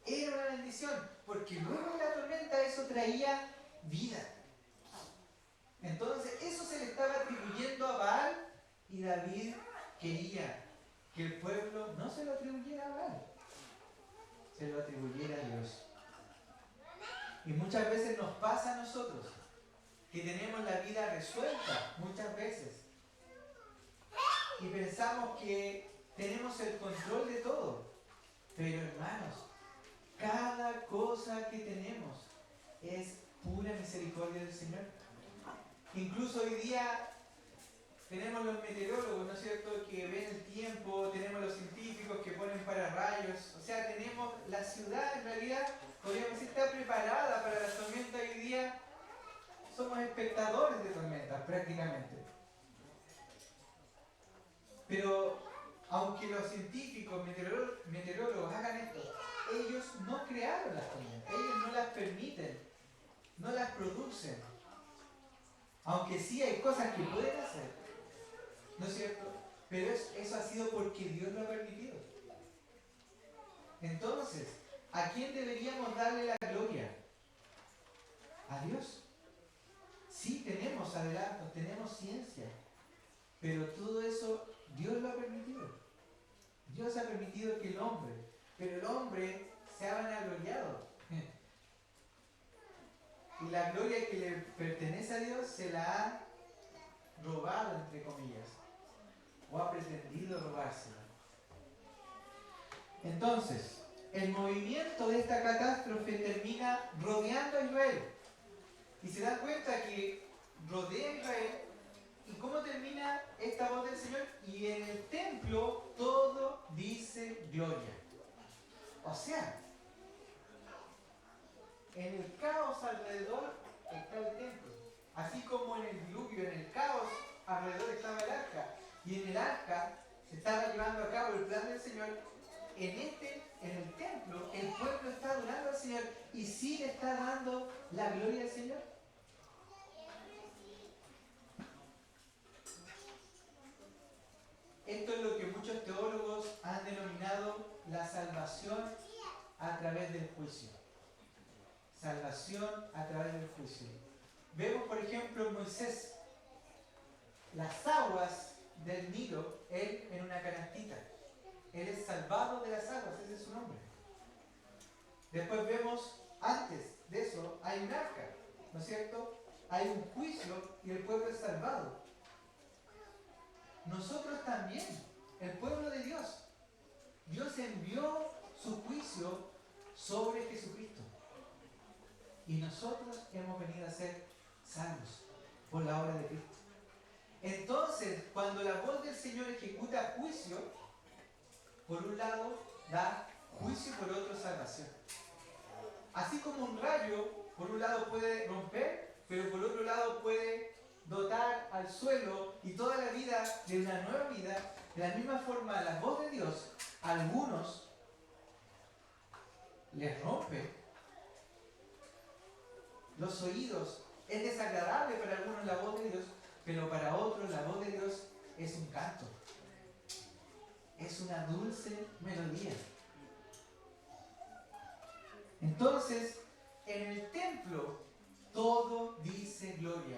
era una bendición, porque luego de la tormenta eso traía vida. Entonces, eso se le estaba atribuyendo a Baal, y David quería que el pueblo no se lo atribuyera a Baal, se lo atribuyera a Dios. Y muchas veces nos pasa a nosotros que tenemos la vida resuelta, muchas veces, y pensamos que tenemos el control de todo. Pero hermanos, cada cosa que tenemos es pura misericordia del Señor. Incluso hoy día tenemos los meteorólogos, ¿no es cierto?, que ven el tiempo, tenemos los científicos que ponen pararrayos, o sea, tenemos la ciudad, en realidad, podríamos decir, está preparada para la tormenta. Hoy día somos espectadores de tormentas, prácticamente. Pero, aunque los científicos, meteorólogos hagan esto, ellos no crearon las tormentas, ellos no las permiten, no las producen. Aunque sí hay cosas que pueden hacer, ¿no es cierto? Pero eso ha sido porque Dios lo ha permitido. Entonces, ¿a quién deberíamos darle la gloria? A Dios. Sí, tenemos adelantos, tenemos ciencia, pero todo eso Dios lo ha permitido. Dios ha permitido que el hombre, pero el hombre se ha vanagloriado. Y la gloria que le pertenece a Dios se la ha robado, entre comillas, o ha pretendido robársela. Entonces, el movimiento de esta catástrofe termina rodeando a Israel. Y se dan cuenta que rodea a Israel. ¿Y cómo termina esta voz del Señor? Y en el templo todo dice gloria. O sea, en el caos alrededor está el templo. Así como en el diluvio, en el caos alrededor estaba el arca. Y en el arca se estaba llevando a cabo el plan del Señor. En el templo, el pueblo está adorando al Señor y sí le está dando la gloria al Señor. Esto es lo que muchos teólogos han denominado la salvación a través del juicio. Salvación a través del juicio. Vemos, por ejemplo, en Moisés, las aguas del Nilo, él en una canastita. Él es salvado de las aguas, ese es su nombre. Después vemos, antes de eso, hay un arca, ¿no es cierto? Hay un juicio y el pueblo es salvado. Nosotros también, el pueblo de Dios. Dios envió su juicio sobre Jesucristo. Y nosotros hemos venido a ser salvos por la obra de Cristo. Entonces, cuando la voz del Señor ejecuta juicio, por un lado da juicio y por otro salvación. Así como un rayo, por un lado puede romper, pero por otro lado puede dotar al suelo y toda la vida de una nueva vida. De la misma forma, la voz de Dios, a algunos les rompe los oídos. Es desagradable para algunos la voz de Dios, pero para otros la voz de Dios es un canto. Es una dulce melodía. Entonces, en el templo todo dice gloria.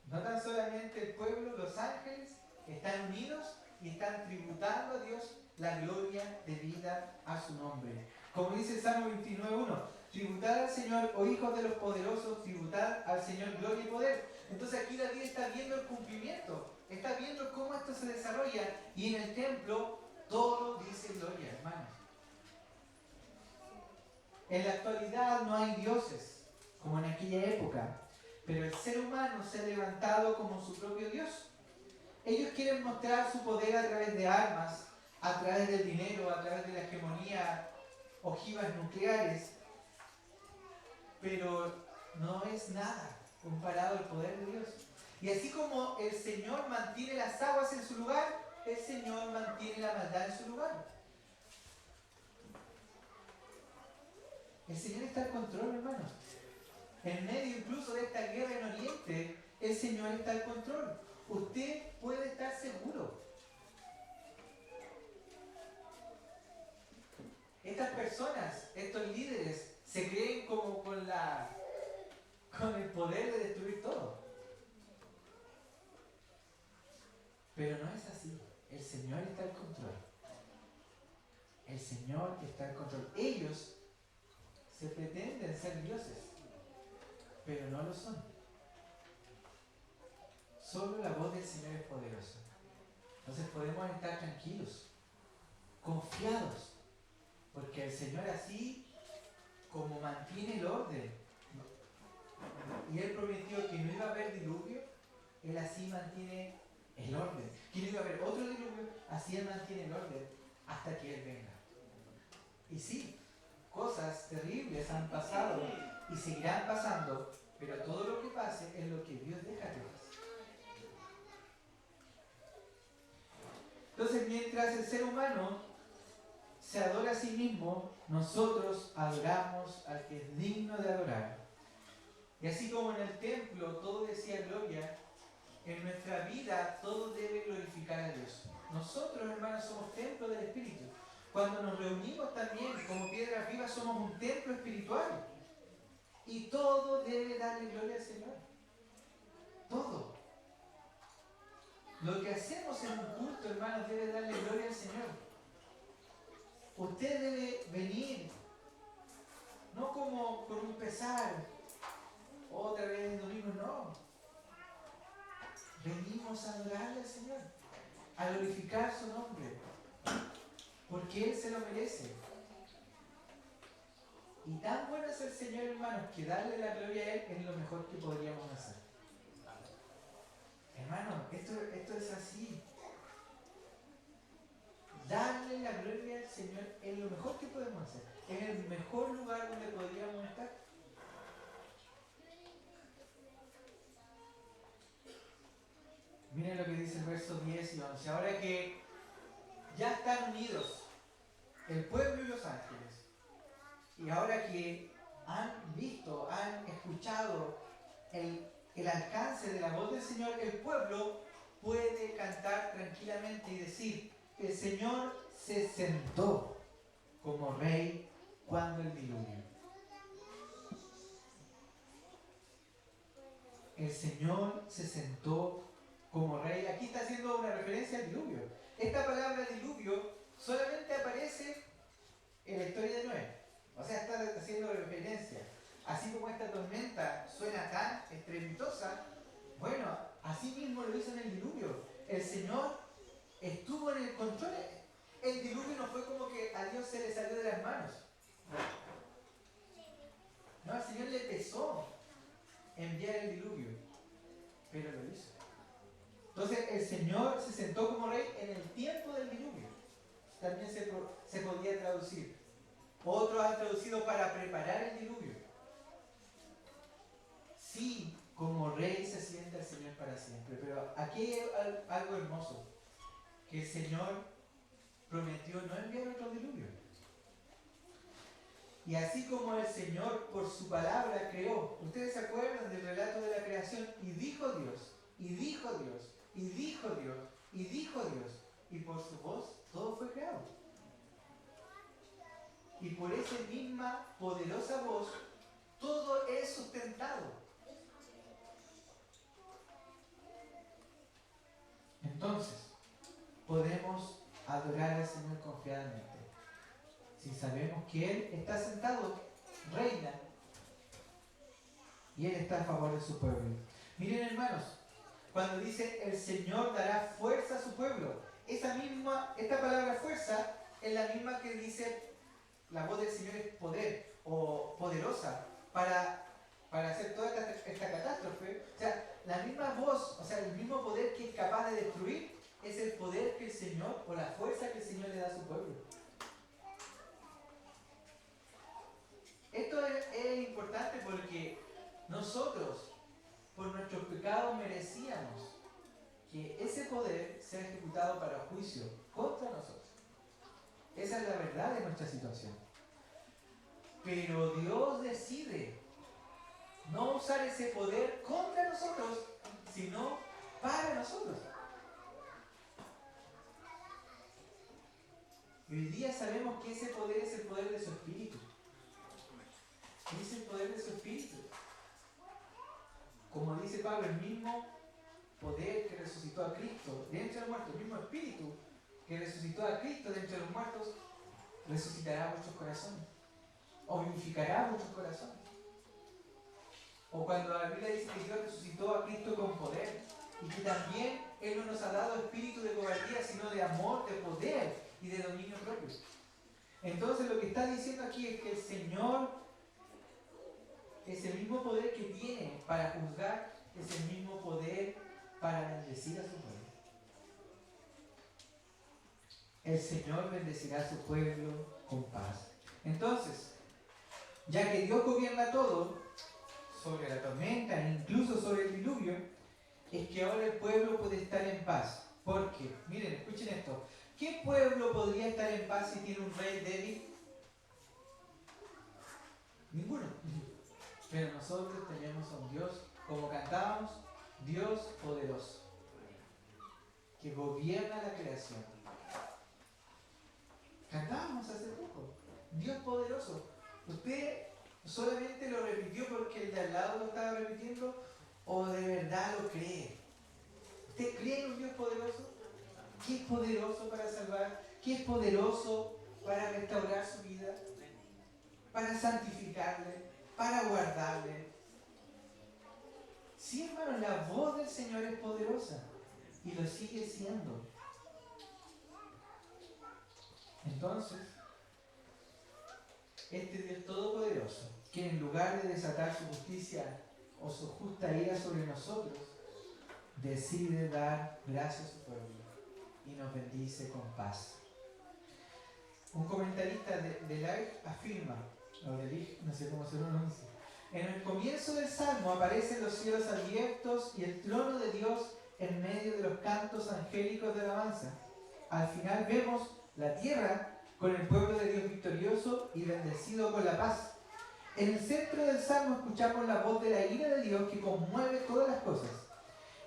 No tan solamente el pueblo, los ángeles están unidos y están tributando a Dios la gloria debida a su nombre. Como dice el Salmo 29:1, tributad al Señor, oh hijos de los poderosos, tributad al Señor gloria y poder. Entonces aquí David está viendo el cumplimiento, está viendo cómo esto se desarrolla, y en el templo todo dice gloria, hermanos. En la actualidad no hay dioses, como en aquella época, pero el ser humano se ha levantado como su propio Dios. Ellos quieren mostrar su poder a través de armas, a través del dinero, a través de la hegemonía, ojivas nucleares, pero no es nada comparado al poder de Dios. Y así como el Señor mantiene las aguas en su lugar, el Señor mantiene la maldad en su lugar. El Señor está al control, hermanos. En medio incluso de esta guerra en Oriente, el Señor está al control. Usted puede estar seguro. Estas personas, estos líderes, se creen como con el poder de destruir todo. Pero no es así. El Señor está al control. El Señor está al control. Ellos se pretenden ser dioses, pero no lo son. Solo la voz del Señor es poderosa. Entonces podemos estar tranquilos, confiados, porque el Señor, así como mantiene el orden, y Él prometió que no iba a haber diluvio, Él así mantiene el orden. Que no iba a haber otro diluvio, así Él mantiene el orden hasta que Él venga. Y sí, cosas terribles han pasado y seguirán pasando, pero todo lo que pase es lo que Dios deja que pase. Entonces, mientras el ser humano se adora a sí mismo, nosotros adoramos al que es digno de adorar. Y así como en el templo todo decía gloria, en nuestra vida todo debe glorificar a Dios. Nosotros, hermanos, somos templo del Espíritu. Cuando nos reunimos también como piedras vivas somos un templo espiritual. Y todo debe darle gloria al Señor. Todo. Lo que hacemos en un culto, hermanos, debe darle gloria al Señor. Usted debe venir, no como con un pesar, otra vez el domingo, no. Venimos a adorarle al Señor, a glorificar su nombre, porque Él se lo merece. Y tan bueno es el Señor, hermanos, que darle la gloria a Él es lo mejor que podríamos hacer. Hermano, esto es así. Darle la gloria al Señor es lo mejor que podemos hacer. Es el mejor lugar donde podríamos estar. Miren lo que dice el verso 10 y 11. Ahora que ya están unidos el pueblo y los ángeles, y ahora que han visto, han escuchado el alcance de la voz del Señor, el pueblo puede cantar tranquilamente y decir: el Señor se sentó como rey cuando el diluvio. El Señor se sentó como rey. Aquí está haciendo una referencia al diluvio. Esta palabra diluvio solamente aparece en la historia de Noé. O sea, está haciendo referencia. Así como esta tormenta suena tan estrepitosa, bueno, así mismo lo hizo en el diluvio. El Señor estuvo en el control. El diluvio no fue como que a Dios se le salió de las manos. No, al Señor le pesó enviar el diluvio, pero lo hizo. Entonces el Señor se sentó como rey en el tiempo del diluvio. También se podía traducir. Otros han traducido para preparar el diluvio. Sí, como rey se sienta el Señor para siempre. Pero aquí hay algo hermoso. Que el Señor prometió no enviar otro diluvio. Y así como el Señor por su palabra creó. Ustedes se acuerdan del relato de la creación. Y dijo Dios, y dijo Dios, y dijo Dios, y dijo Dios. Y por su voz todo fue creado. Y por esa misma poderosa voz todo es sustentado. Entonces, podemos adorar al Señor confiadamente. Si sabemos que Él está sentado, reina, y Él está a favor de su pueblo. Miren, hermanos, cuando dice el Señor dará fuerza a su pueblo, esta palabra fuerza es la misma que dice la voz del Señor es poder o poderosa para hacer toda esta catástrofe. O sea, la misma voz, o sea, el mismo poder que es capaz de destruir es el poder que el Señor o la fuerza que el Señor le da a su pueblo. Esto es importante porque nosotros, por nuestros pecados, merecíamos que ese poder sea ejecutado para juicio contra nosotros. Esa es la verdad de nuestra situación. Pero Dios decide no usar ese poder contra nosotros, sino para nosotros. Y hoy día sabemos que ese poder es el poder de su Espíritu. Es el poder de su Espíritu. Como dice Pablo, el mismo poder que resucitó a Cristo de entre los muertos, el mismo Espíritu que resucitó a Cristo de entre los muertos, resucitará vuestros corazones. O vivificará vuestros corazones. O cuando la Biblia dice que Dios resucitó a Cristo con poder y que también Él no nos ha dado espíritu de cobardía, sino de amor, de poder y de dominio propio. Entonces lo que está diciendo aquí es que el Señor es el mismo poder que tiene para juzgar, es el mismo poder para bendecir a su pueblo. El Señor bendecirá a su pueblo con paz. Entonces, ya que Dios gobierna todo, sobre la tormenta e incluso sobre el diluvio, es que ahora el pueblo puede estar en paz. Porque, miren, escuchen esto. ¿Qué pueblo podría estar en paz si tiene un rey débil? Ninguno. Pero nosotros tenemos a un Dios, como cantábamos, Dios poderoso, que gobierna la creación. Cantábamos hace poco, Dios poderoso. ¿Usted solamente lo repitió porque el de al lado lo estaba repitiendo o de verdad lo cree? ¿Usted cree en un Dios poderoso? ¿Qué es poderoso para salvar? ¿Qué es poderoso para restaurar su vida? Para santificarle, para guardarle. Sí, hermano, la voz del Señor es poderosa y lo sigue siendo. Entonces, este Dios Todopoderoso, que en lugar de desatar su justicia o su justa ira sobre nosotros, decide dar gracia a su pueblo y nos bendice con paz. Un comentarista de Life afirma, o de Life, no sé cómo se pronuncia, en el comienzo del Salmo aparecen los cielos abiertos y el trono de Dios en medio de los cantos angélicos de alabanza. Al final vemos la tierra con el pueblo de Dios victorioso y bendecido con la paz. En el centro del Salmo escuchamos la voz de la ira de Dios que conmueve todas las cosas.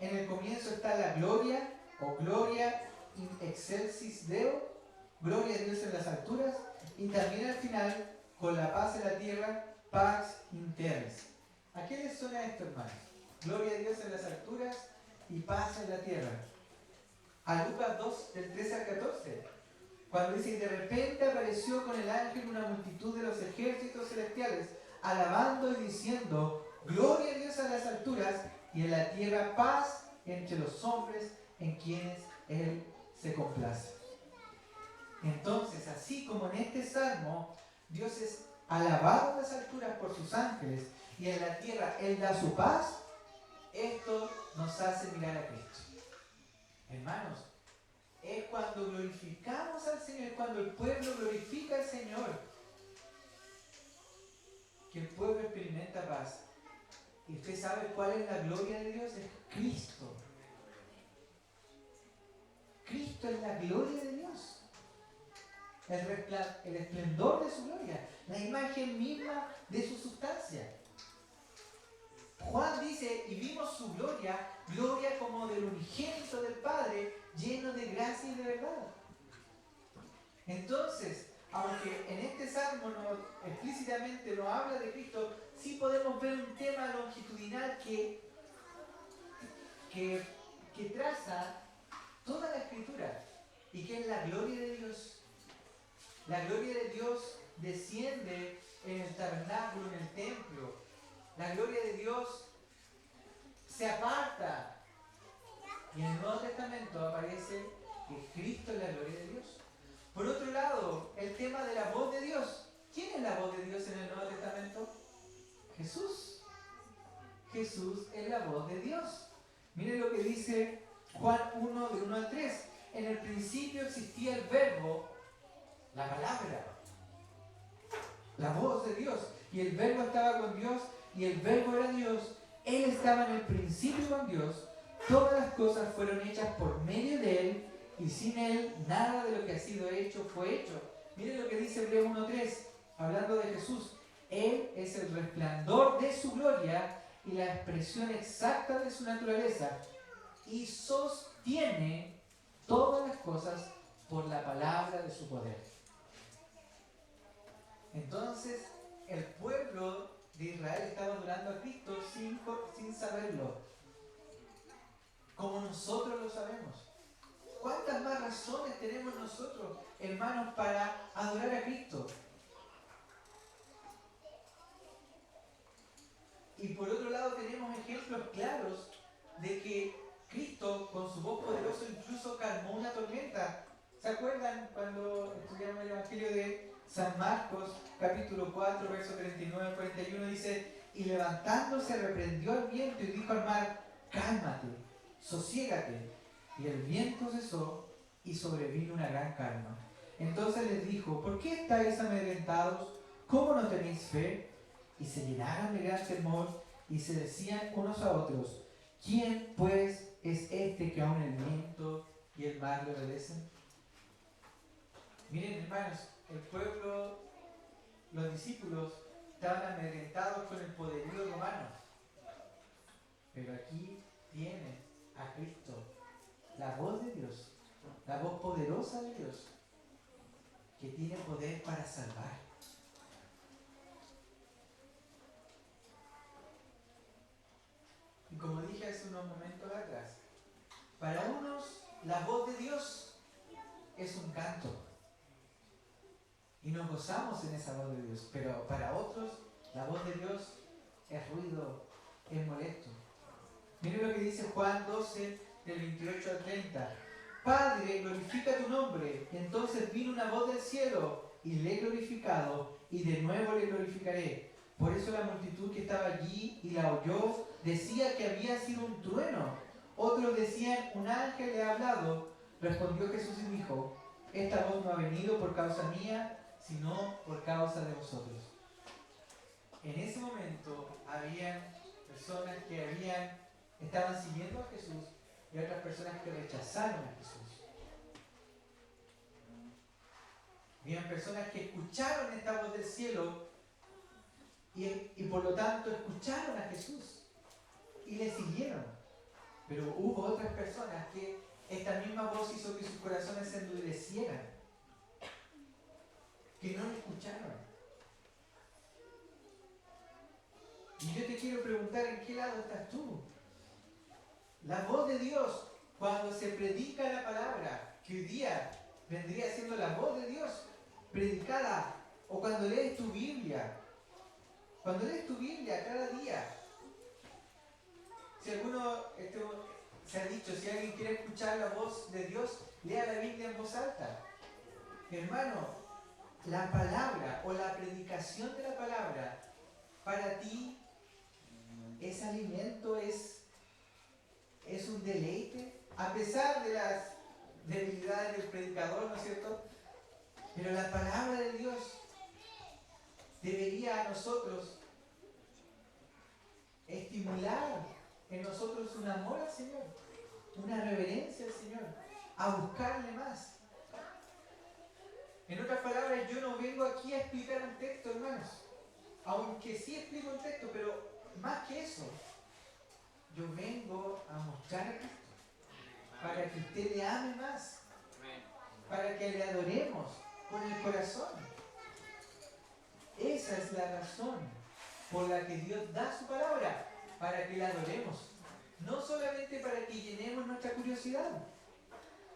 En el comienzo está la gloria, o gloria in excelsis Deo, gloria a Dios en las alturas, y también al final, con la paz en la tierra, pax in terris. ¿A qué les suena esto, hermanos? Gloria a Dios en las alturas y paz en la tierra. A Lucas 2, del 13 al 14, cuando dice, y de repente apareció con el ángel una multitud de los ejércitos celestiales, alabando y diciendo, gloria a Dios en las alturas y en la tierra paz entre los hombres en quienes Él se complace. Entonces, así como en este salmo, Dios es alabado en las alturas por sus ángeles y en la tierra Él da su paz, esto nos hace mirar a Cristo. Hermanos, es cuando glorificamos al Señor, es cuando el pueblo glorifica al Señor, que el pueblo experimenta paz. ¿Y usted sabe cuál es la gloria de Dios? Es Cristo. Cristo es la gloria de Dios. El esplendor de su gloria, la imagen misma de su sustancia. Juan dice, y vimos su gloria, gloria como del unigénito del Padre, lleno de gracia y de verdad. Entonces, aunque en este salmo explícitamente no habla de Cristo, sí podemos ver un tema longitudinal que traza toda la Escritura, y que es la gloria de Dios. La gloria de Dios desciende en el tabernáculo, en el templo. La gloria de Dios se aparta. Y en el Nuevo Testamento aparece que Cristo es la gloria de Dios. Por otro lado, el tema de la voz de Dios. ¿Quién es la voz de Dios en el Nuevo Testamento? Jesús. Jesús es la voz de Dios. Miren lo que dice Juan 1, de 1 al 3. En el principio existía el verbo, la palabra, la voz de Dios, y el verbo estaba con Dios y el verbo era Dios. Él estaba en el principio con Dios. Todas las cosas fueron hechas por medio de Él y sin Él nada de lo que ha sido hecho fue hecho. Miren lo que dice Hebreos 1:3, hablando de Jesús. Él es el resplandor de su gloria y la expresión exacta de su naturaleza, y sostiene todas las cosas por la palabra de su poder. Entonces, el pueblo de Israel estaba adorando a Cristo sin saberlo, como nosotros lo sabemos. ¿Cuántas más razones tenemos nosotros, hermanos, para adorar a Cristo? Y por otro lado tenemos ejemplos claros de que Cristo, con su voz poderosa, incluso calmó una tormenta. ¿Se acuerdan cuando estudiamos el Evangelio de San Marcos, capítulo 4, verso 39 al 41? Dice, y levantándose reprendió al viento y dijo al mar, cálmate, sosiégate. Y el viento cesó y sobrevino una gran calma. Entonces les dijo, ¿por qué estáis amedrentados? ¿Cómo no tenéis fe? Y se llenaron de gran temor y se decían unos a otros, ¿quién pues es este que aun el viento y el mar le obedecen? Miren, hermanos, el pueblo, los discípulos estaban amedrentados con el poderío romano. Pero aquí tiene a Cristo, la voz de Dios, la voz poderosa de Dios, que tiene poder para salvar. Y como dije hace unos momentos atrás, para unos la voz de Dios es un canto y nos gozamos en esa voz de Dios, pero para otros la voz de Dios es ruido, es molesto. Miren lo que dice Juan 12, del 28 al 30. Padre, glorifica tu nombre. Y entonces vino una voz del cielo y le he glorificado y de nuevo le glorificaré. Por eso la multitud que estaba allí y la oyó decía que había sido un trueno. Otros decían, un ángel le ha hablado. Respondió Jesús y dijo, esta voz no ha venido por causa mía, sino por causa de vosotros. En ese momento habían personas que estaban siguiendo a Jesús y otras personas que rechazaron a Jesús. Habían personas que escucharon esta voz del cielo y por lo tanto escucharon a Jesús y le siguieron. Pero hubo otras personas que esta misma voz hizo que sus corazones se endurecieran, que no le escucharon. Y yo te quiero preguntar, ¿en qué lado estás tú? La voz de Dios, cuando se predica la palabra, que hoy día vendría siendo la voz de Dios predicada, o cuando lees tu Biblia cada día. Si alguno, se ha dicho, si alguien quiere escuchar la voz de Dios, lea la Biblia en voz alta. Hermano, la palabra o la predicación de la palabra para ti es alimento, es un deleite, a pesar de las debilidades del predicador, ¿no es cierto? Pero la palabra de Dios debería a nosotros estimular en nosotros un amor al Señor, una reverencia al Señor, a buscarle más. En otras palabras, yo no vengo aquí a explicar un texto, hermanos, aunque sí explico un texto, pero más que eso, yo vengo a mostrar a Cristo, para que usted le ame más, para que le adoremos con el corazón. Esa es la razón por la que Dios da su palabra, para que la adoremos. No solamente para que llenemos nuestra curiosidad.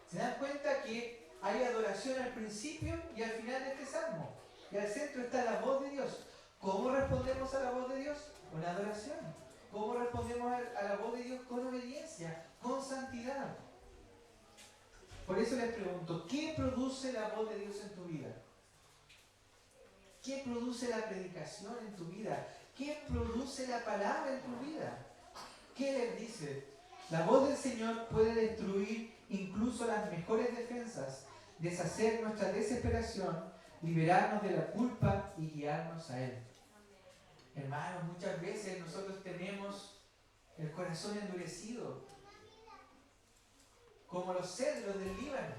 ¿Se dan cuenta que hay adoración al principio y al final de este salmo? Y al centro está la voz de Dios. ¿Cómo respondemos a la voz de Dios? Con adoración. ¿Cómo respondemos a la voz de Dios? Con obediencia, con santidad. Por eso les pregunto, ¿qué produce la voz de Dios en tu vida? ¿Qué produce la predicación en tu vida? ¿Qué produce la palabra en tu vida? ¿Qué les dice? La voz del Señor puede destruir incluso las mejores defensas, deshacer nuestra desesperación, liberarnos de la culpa y guiarnos a Él. Hermanos, muchas veces nosotros tenemos el corazón endurecido, como los cedros del Líbano.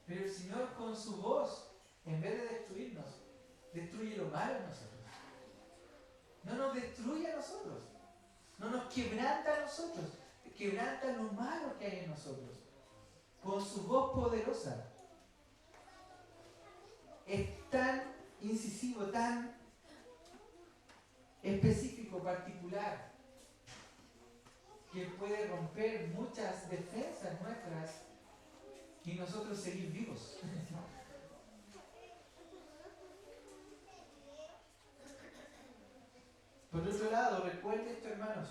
Pero el Señor con su voz, en vez de destruirnos, destruye lo malo en nosotros. No nos destruye a nosotros. No nos quebranta a nosotros. Quebranta lo malo que hay en nosotros. Con su voz poderosa. Es tan incisivo, tan específico, particular, que puede romper muchas defensas nuestras y nosotros seguir vivos. Por otro lado, recuerden esto, hermanos,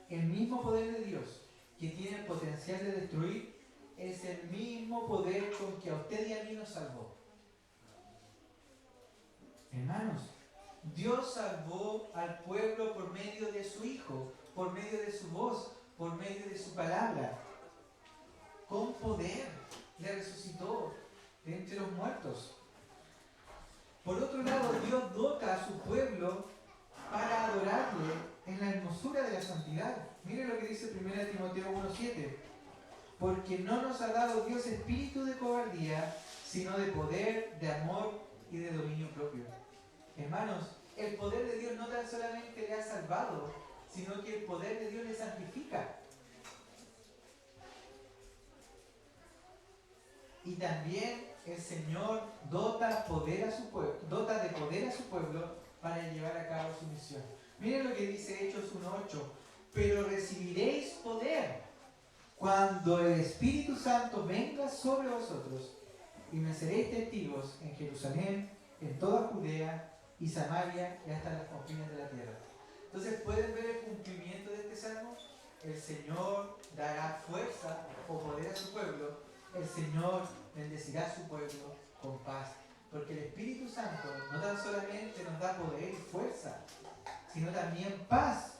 el mismo poder de Dios que tiene el potencial de destruir es el mismo poder con que a usted y a mí nos salvó. Hermanos, Dios salvó al pueblo por medio de su Hijo, por medio de su voz, por medio de su palabra. Con poder le resucitó de entre los muertos. Por otro lado, Dios dota a su pueblo para adorarle en la hermosura de la santidad. Mire lo que dice 1 Timoteo 1:7. Porque no nos ha dado Dios espíritu de cobardía, sino de poder, de amor y de dominio propio. Hermanos, el poder de Dios no tan solamente le ha salvado, sino que el poder de Dios le santifica. Y también el Señor dota de poder a su pueblo para llevar a cabo su misión. Miren lo que dice Hechos 1:8. Pero recibiréis poder cuando el Espíritu Santo venga sobre vosotros y me seréis testigos en Jerusalén, en toda Judea y Samaria y hasta las confines de la tierra. Entonces, ¿pueden ver el cumplimiento de este salmo? El Señor dará fuerza o poder a su pueblo. El Señor bendecirá a su pueblo con paz Porque el Espíritu Santo no tan solamente nos da poder y fuerza, sino también paz.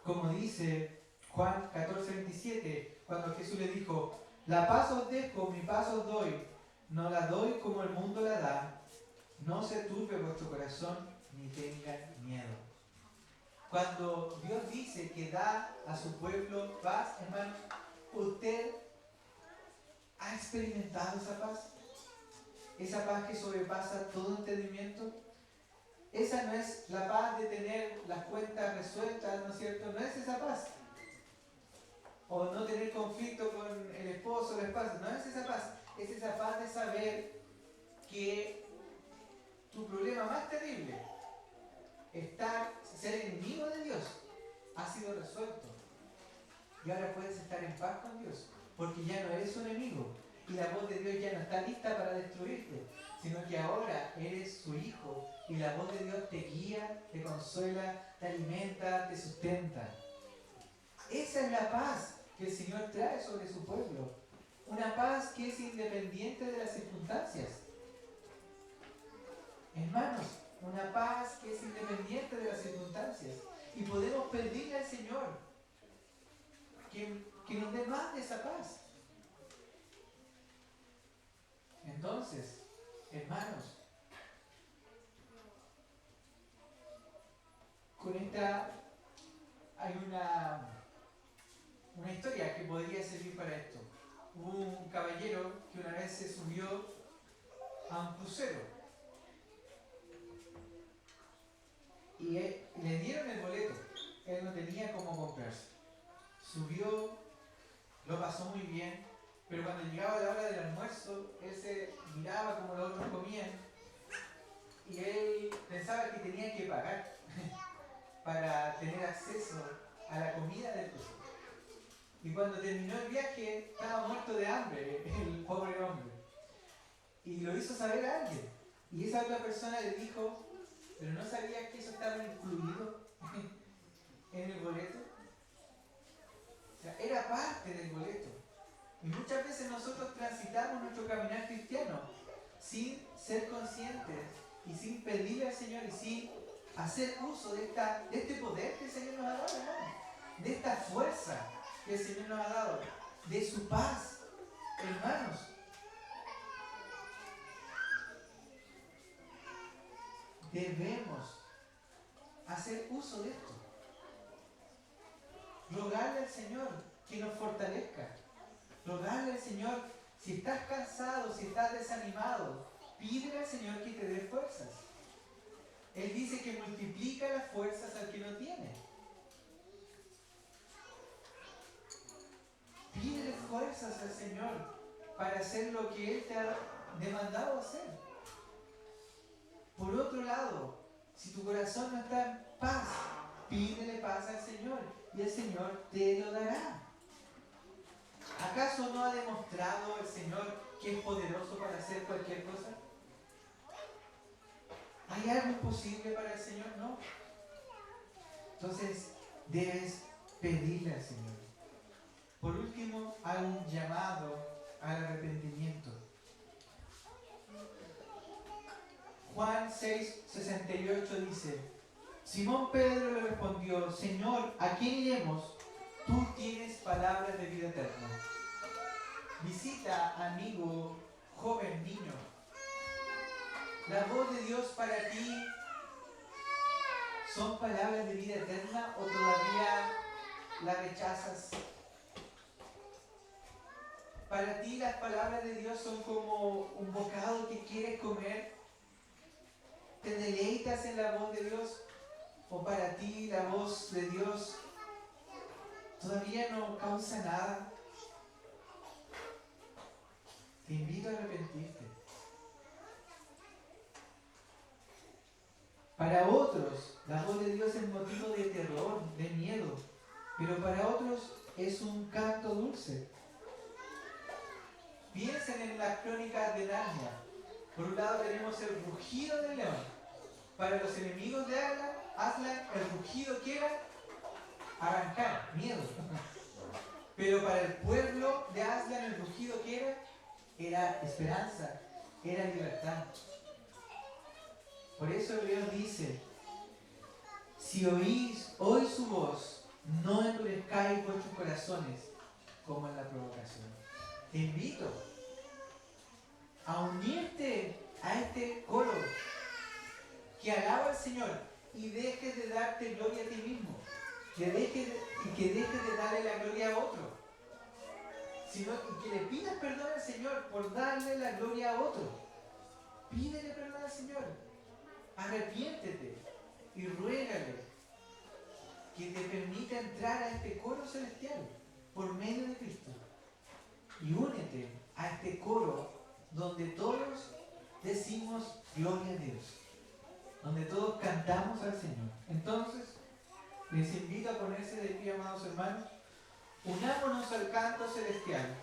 Como dice Juan 14:27, cuando Jesús le dijo, la paz os dejo, mi paz os doy, no la doy como el mundo la da, no se turbe vuestro corazón ni tengan miedo. Cuando Dios dice que da a su pueblo paz, hermano, ¿usted ha experimentado esa paz? Esa paz que sobrepasa todo entendimiento. Esa no es la paz de tener las cuentas resueltas, ¿no es cierto? No es esa paz. O no tener conflicto con el esposo o la esposa. No es esa paz. Es esa paz de saber que tu problema más terrible, ser enemigo de Dios, ha sido resuelto. Y ahora puedes estar en paz con Dios. Porque ya no eres su enemigo. Y la voz de Dios ya no está lista para destruirte, sino que ahora eres su hijo y la voz de Dios te guía, te consuela, te alimenta, te sustenta. Esa es la paz que el Señor trae sobre su pueblo. Una paz que es independiente de las circunstancias. Hermanos, una paz que es independiente de las circunstancias. Y podemos pedirle al Señor que nos dé más de esa paz. Entonces, hermanos, con esta hay una historia que podría servir para esto. Hubo un caballero que una vez se subió a un crucero y le dieron el boleto. Él no tenía cómo comprarse. Subió, lo pasó muy bien. Pero cuando llegaba la hora del almuerzo, él se miraba como los otros comían y él pensaba que tenía que pagar para tener acceso a la comida del crucero. Y cuando terminó el viaje, estaba muerto de hambre el pobre hombre. Y lo hizo saber a alguien. Y esa otra persona le dijo, ¿pero no sabías que eso estaba incluido en el boleto? O sea, era parte del boleto. Y muchas veces nosotros transitamos nuestro caminar cristiano sin ser conscientes y sin pedirle al Señor y sin hacer uso de este poder que el Señor nos ha dado, hermano, de esta fuerza que el Señor nos ha dado, de su paz, hermanos. Debemos hacer uso de esto. Rogarle al Señor que nos fortalezca. Rogarle al Señor, si estás cansado, si estás desanimado, pídele al Señor que te dé fuerzas. Él dice que multiplica las fuerzas al que no tiene. Pídele fuerzas al Señor para hacer lo que Él te ha demandado hacer. Por otro lado, si tu corazón no está en paz, pídele paz al Señor y el Señor te lo dará. ¿Acaso no ha demostrado el Señor que es poderoso para hacer cualquier cosa? ¿Hay algo imposible para el Señor? No. Entonces, debes pedirle al Señor. Por último, hay un llamado al arrepentimiento. Juan 6:68 dice, Simón Pedro le respondió, Señor, ¿a quién iremos? Tú tienes palabras de vida eterna. Visita, amigo, joven, niño. ¿La voz de Dios para ti son palabras de vida eterna o todavía la rechazas? Para ti las palabras de Dios son como un bocado que quieres comer. ¿Te deleitas en la voz de Dios? ¿O para ti la voz de Dios todavía no causa nada? Te invito a arrepentirte. Para otros, la voz de Dios es motivo de terror, de miedo, pero para otros es un canto dulce. Piensen en las crónicas de Narnia. Por un lado tenemos el rugido del león. Para los enemigos de Aslan, el rugido que era arrancar, miedo. Pero para el pueblo de Aslan, el rugido que era esperanza, era libertad. Por eso Dios dice, si oís hoy su voz, no endurezcáis vuestros corazones como en la provocación. Te invito a unirte a este coro que alaba al Señor y dejes de darte gloria a ti mismo, que dejes de darle la gloria a otro, sino y que le pidas perdón al Señor por darle la gloria a otro. Pídele perdón al Señor, arrepiéntete y ruégale que te permita entrar a este coro celestial por medio de Cristo. Y únete a este coro donde todos decimos gloria a Dios, donde todos cantamos al Señor. Entonces, les invito a ponerse de pie, amados hermanos. Unámonos al canto celestial.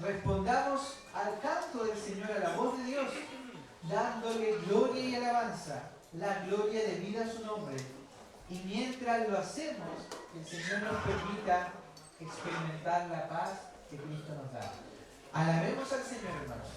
Respondamos al canto del Señor, a la voz de Dios, dándole gloria y alabanza, la gloria debida a su nombre. Y mientras lo hacemos, que el Señor nos permita experimentar la paz que Cristo nos da. Alabemos al Señor, hermanos.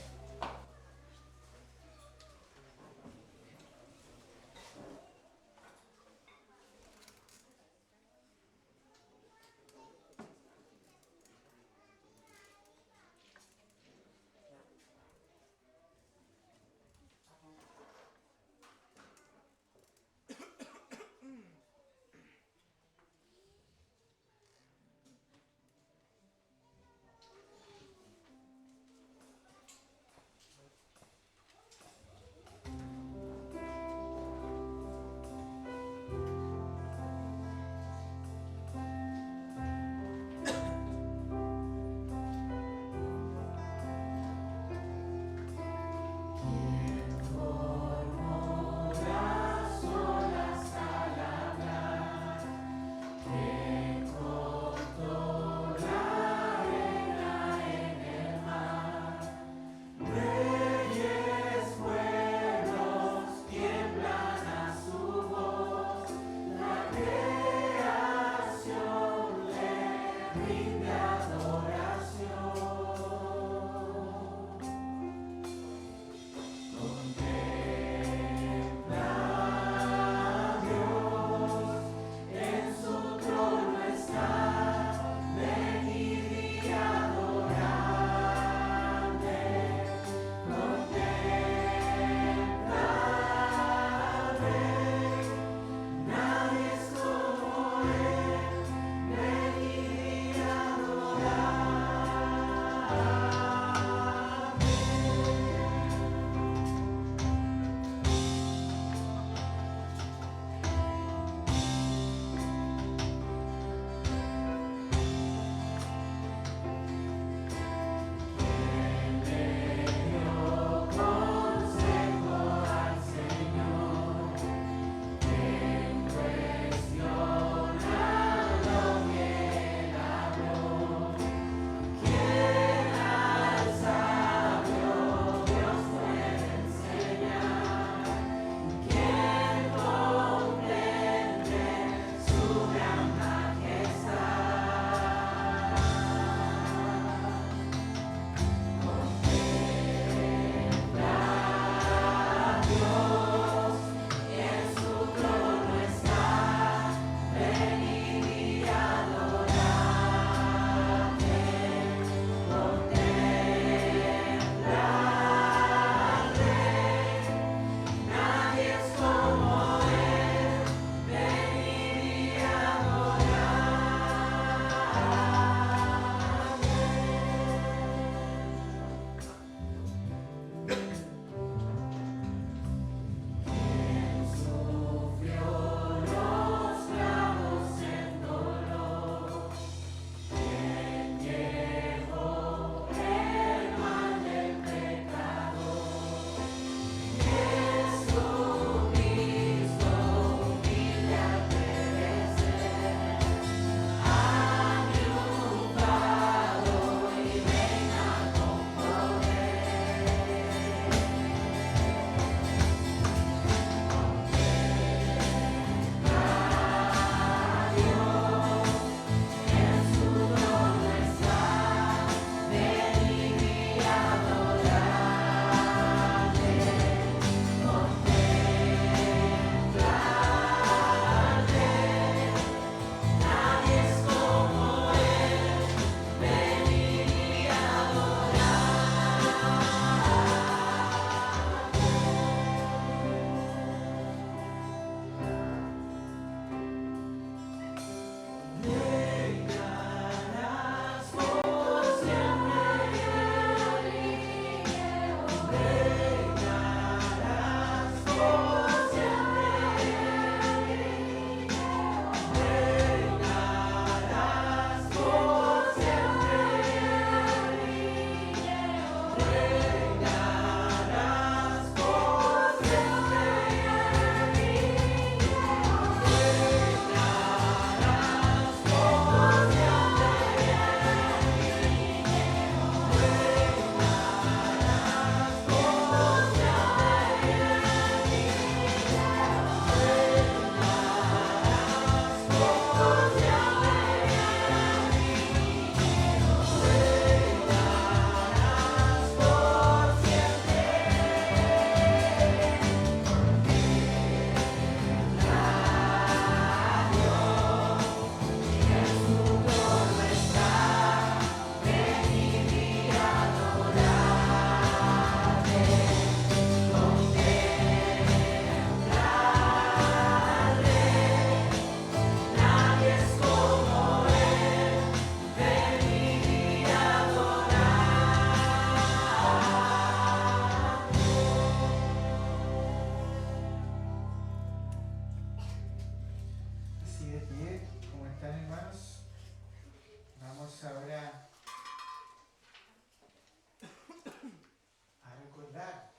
recordar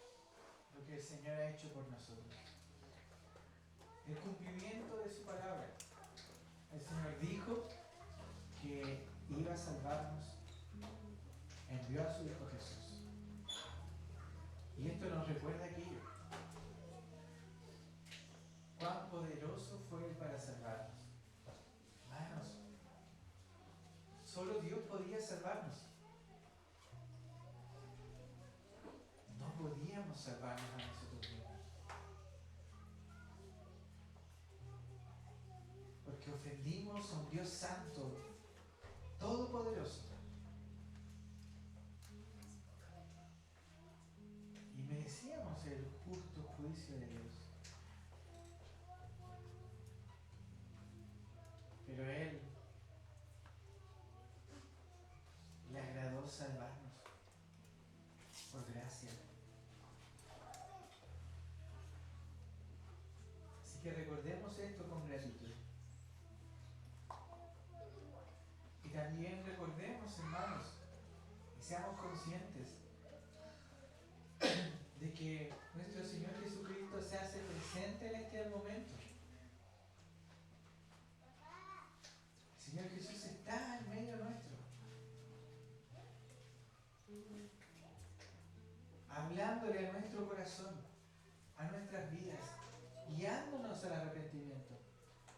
lo que el Señor ha hecho por nosotros. El cumplimiento de su palabra. El Señor dijo que iba a salvarnos, envió a su Hijo Jesús. Y esto nos recuerda aquello. Cuán poderoso fue Él para salvarnos. Hermanos, solo Dios podía salvarnos. No podíamos salvarnos a nosotros mismos. Porque ofendimos a un Dios santo, todopoderoso. Y merecíamos el justo juicio de Dios. Pero a Él le agradó salvarnos por gracia. Así que recordemos esto con gratitud. Y también recordemos, hermanos, y seamos conscientes de que nuestro Señor Jesucristo se hace presente en este momento. El Señor Jesús está en medio nuestro, hablándole a nuestro corazón, a nuestras vidas, guiándonos al arrepentimiento.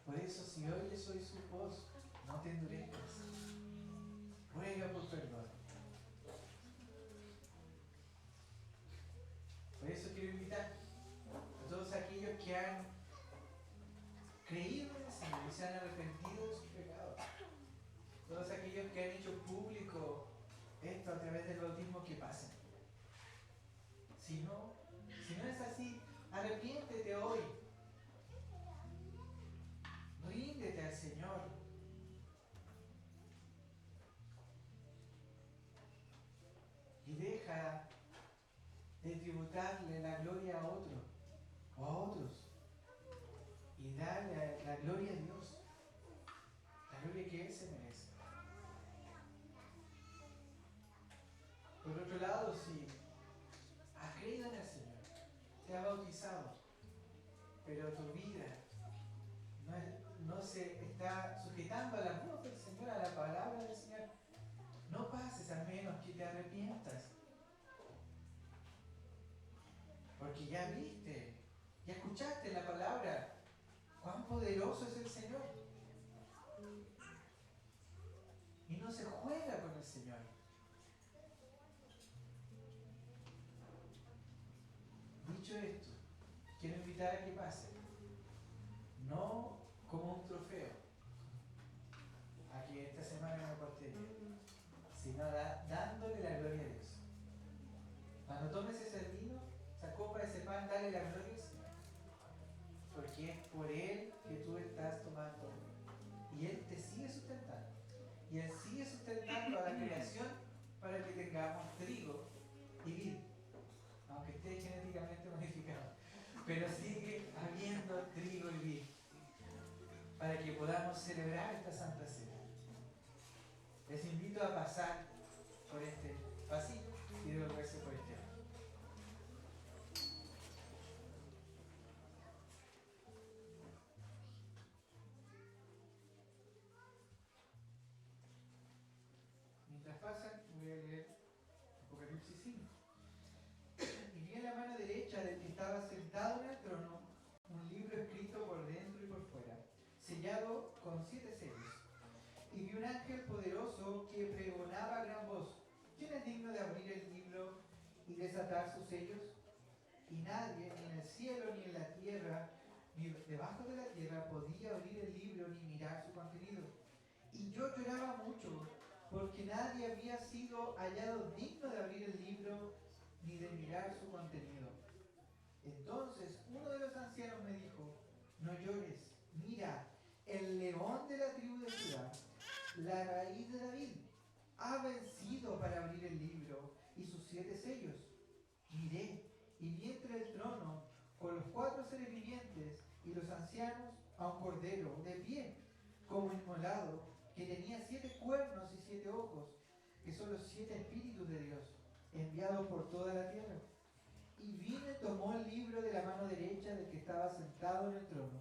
Por eso, si oyes hoy su voz, no te endurezcas. Ruega por perdón. Por eso quiero invitar a todos aquellos que han creído en el Señor y se han arrepentido de sus pecados. Todos aquellos que han hecho público esto a través del bautismo, que pasen. Si no es así, arrepiéntete hoy. Ríndete al Señor. Y deja de tributarle la gloria a otro o a otros. Y dale la gloria a Dios. La gloria que Él se merece. Por otro lado, si has creído en el Señor, te has bautizado, pero tu vida no se está sujetando a la voz del Señor, a la palabra del Señor, no pases a menos que te arrepientas. Porque ya viste, ya escuchaste la palabra, cuán poderoso es el Señor. Y no se juega con el Señor. Dicho esto, quiero invitar a que pase, no como un trofeo, a que esta semana me porté bien, sino dándole la gloria a Dios. Cuando tomes ese vino, esa copa, ese pan, dale la gloria al Señor, porque es por Él que tú estás tomando, y Él te sigue sustentando, y Él sigue sustentando a la creación para que tengamos trigo y vid, aunque esté genéticamente modificado, pero sigue habiendo trigo y vid, para que podamos celebrar esta Santa Cena. Les invito a pasar por este pasillo y devolverse por este lado. Mientras pasan, voy a leer Apocalipsis 5. Y vi en la mano derecha del que estaba sentado en el trono un libro escrito por dentro y por fuera, sellado con 7 sellos. Y vi un ángel poderoso que pregonaba a gran voz: ¿quién es digno de abrir el libro y desatar sus sellos? Y nadie, ni en el cielo, ni en la tierra, ni debajo de la tierra, podía abrir el libro ni mirar su contenido. Y yo lloraba mucho, porque nadie había sido hallado digno de abrir el libro ni de mirar su contenido. Entonces uno de los ancianos me dijo: no llores, mira, el león de la tribu de Judá, la raíz de David, ha vencido para abrir el libro y sus 7 sellos. Miré y vi entre el trono, con los 4 seres vivientes y los ancianos, a un cordero de pie, como inmolado, que tenía 7 cuernos y 7 ojos, que son los 7 espíritus de Dios, enviados por toda la tierra. Y vino y tomó el libro de la mano derecha del que estaba sentado en el trono.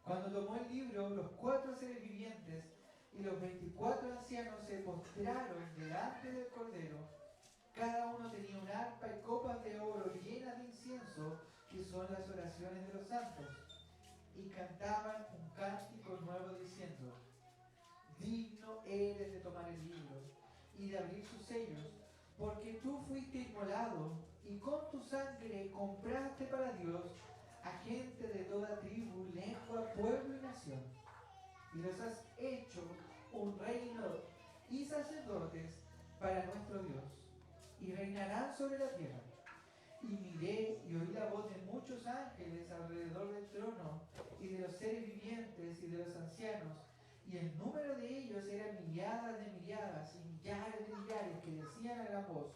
Cuando tomó el libro, los 4 seres vivientes y los 24 ancianos se postraron delante del Cordero. Cada uno tenía un arpa y copas de oro llenas de incienso, que son las oraciones de los santos. Y cantaban un cántico nuevo diciendo: digno eres de tomar el libro y de abrir sus sellos, porque tú fuiste inmolado y con tu sangre compraste para Dios a gente de toda tribu, lengua, pueblo y nación. Y los has hecho un reino y sacerdotes para nuestro Dios, y reinarán sobre la tierra. Y miré y oí la voz de muchos ángeles alrededor del trono, y de los seres vivientes y de los ancianos, y el número de ellos era millares de millares y millares de millares, que decían a gran voz: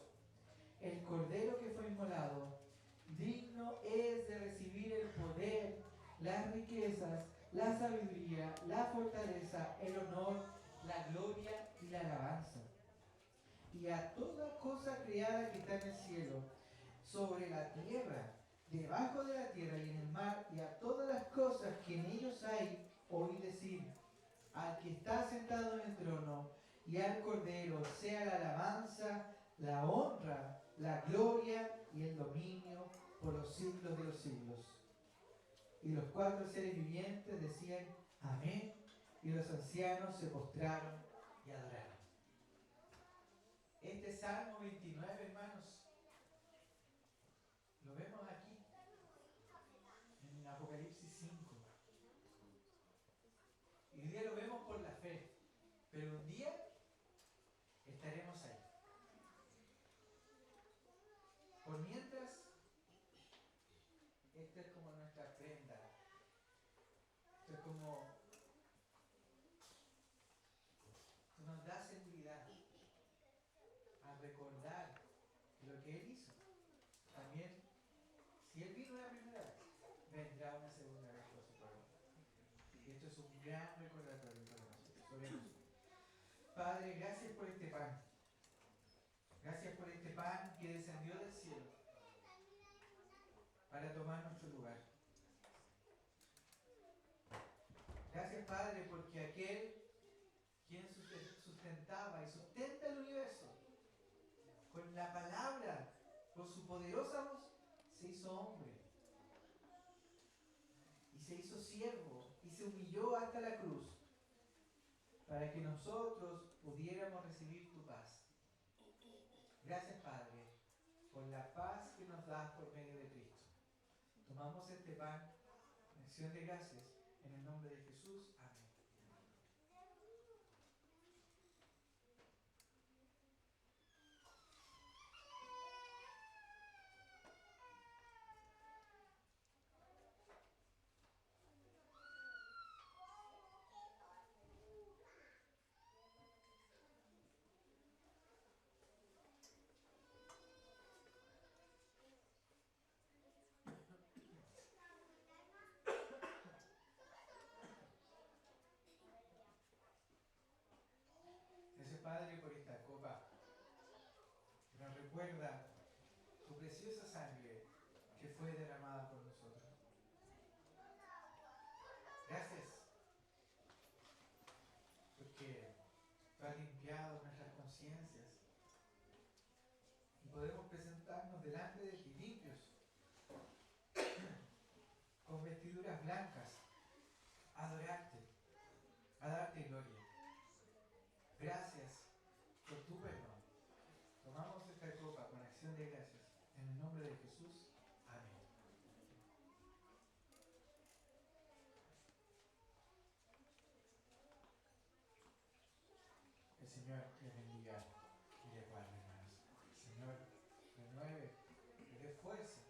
el Cordero que fue inmolado, digno es de recibir el poder, las riquezas, la sabiduría, la fortaleza, el honor, la gloria y la alabanza. Y a toda cosa creada que está en el cielo, sobre la tierra, debajo de la tierra y en el mar, y a todas las cosas que en ellos hay, oí decir: al que está sentado en el trono y al Cordero sea la alabanza, la honra, la gloria y el dominio por los siglos de los siglos. Y los 4 seres vivientes decían: amén. Y los ancianos se postraron y adoraron. Este Salmo 29, hermanos, lo vemos aquí, en Apocalipsis 5. Y hoy día lo vemos por la fe, pero un día estaremos ahí. Por mientras, esta es como nuestra prenda. Esto es como, esto nos da seguridad al recordar lo que Él hizo. También, si Él vino una primera vez, vendrá una segunda vez por su pueblo. Y esto es un gran recordatorio para nosotros. Oremos. Padre, gracias por este pan. Gracias por este pan que descendió del cielo para tomar nuestro lugar. Gracias, Padre, porque aquel quien sustentaba y sustenta el universo con la palabra, por su poderosa voz, se hizo hombre y se hizo siervo y se humilló hasta la cruz para que nosotros pudiéramos recibir tu paz. Gracias, Padre, por la paz que nos das por medio de Cristo. Tomamos este pan en acción de gracias en el nombre de Jesús. Amén. Gracias, Padre, por esta copa que nos recuerda tu preciosa sangre que fue derramada por nosotros. Gracias porque tú has limpiado nuestras conciencias y podemos presentarnos delante de ti limpios, con vestiduras blancas, a adorarte, a darte gloria. Gracias por tu perdón. Tomamos esta copa con acción de gracias. En el nombre de Jesús. Amén. El Señor les bendiga y les guarde, hermanos. El Señor renueve y dé fuerza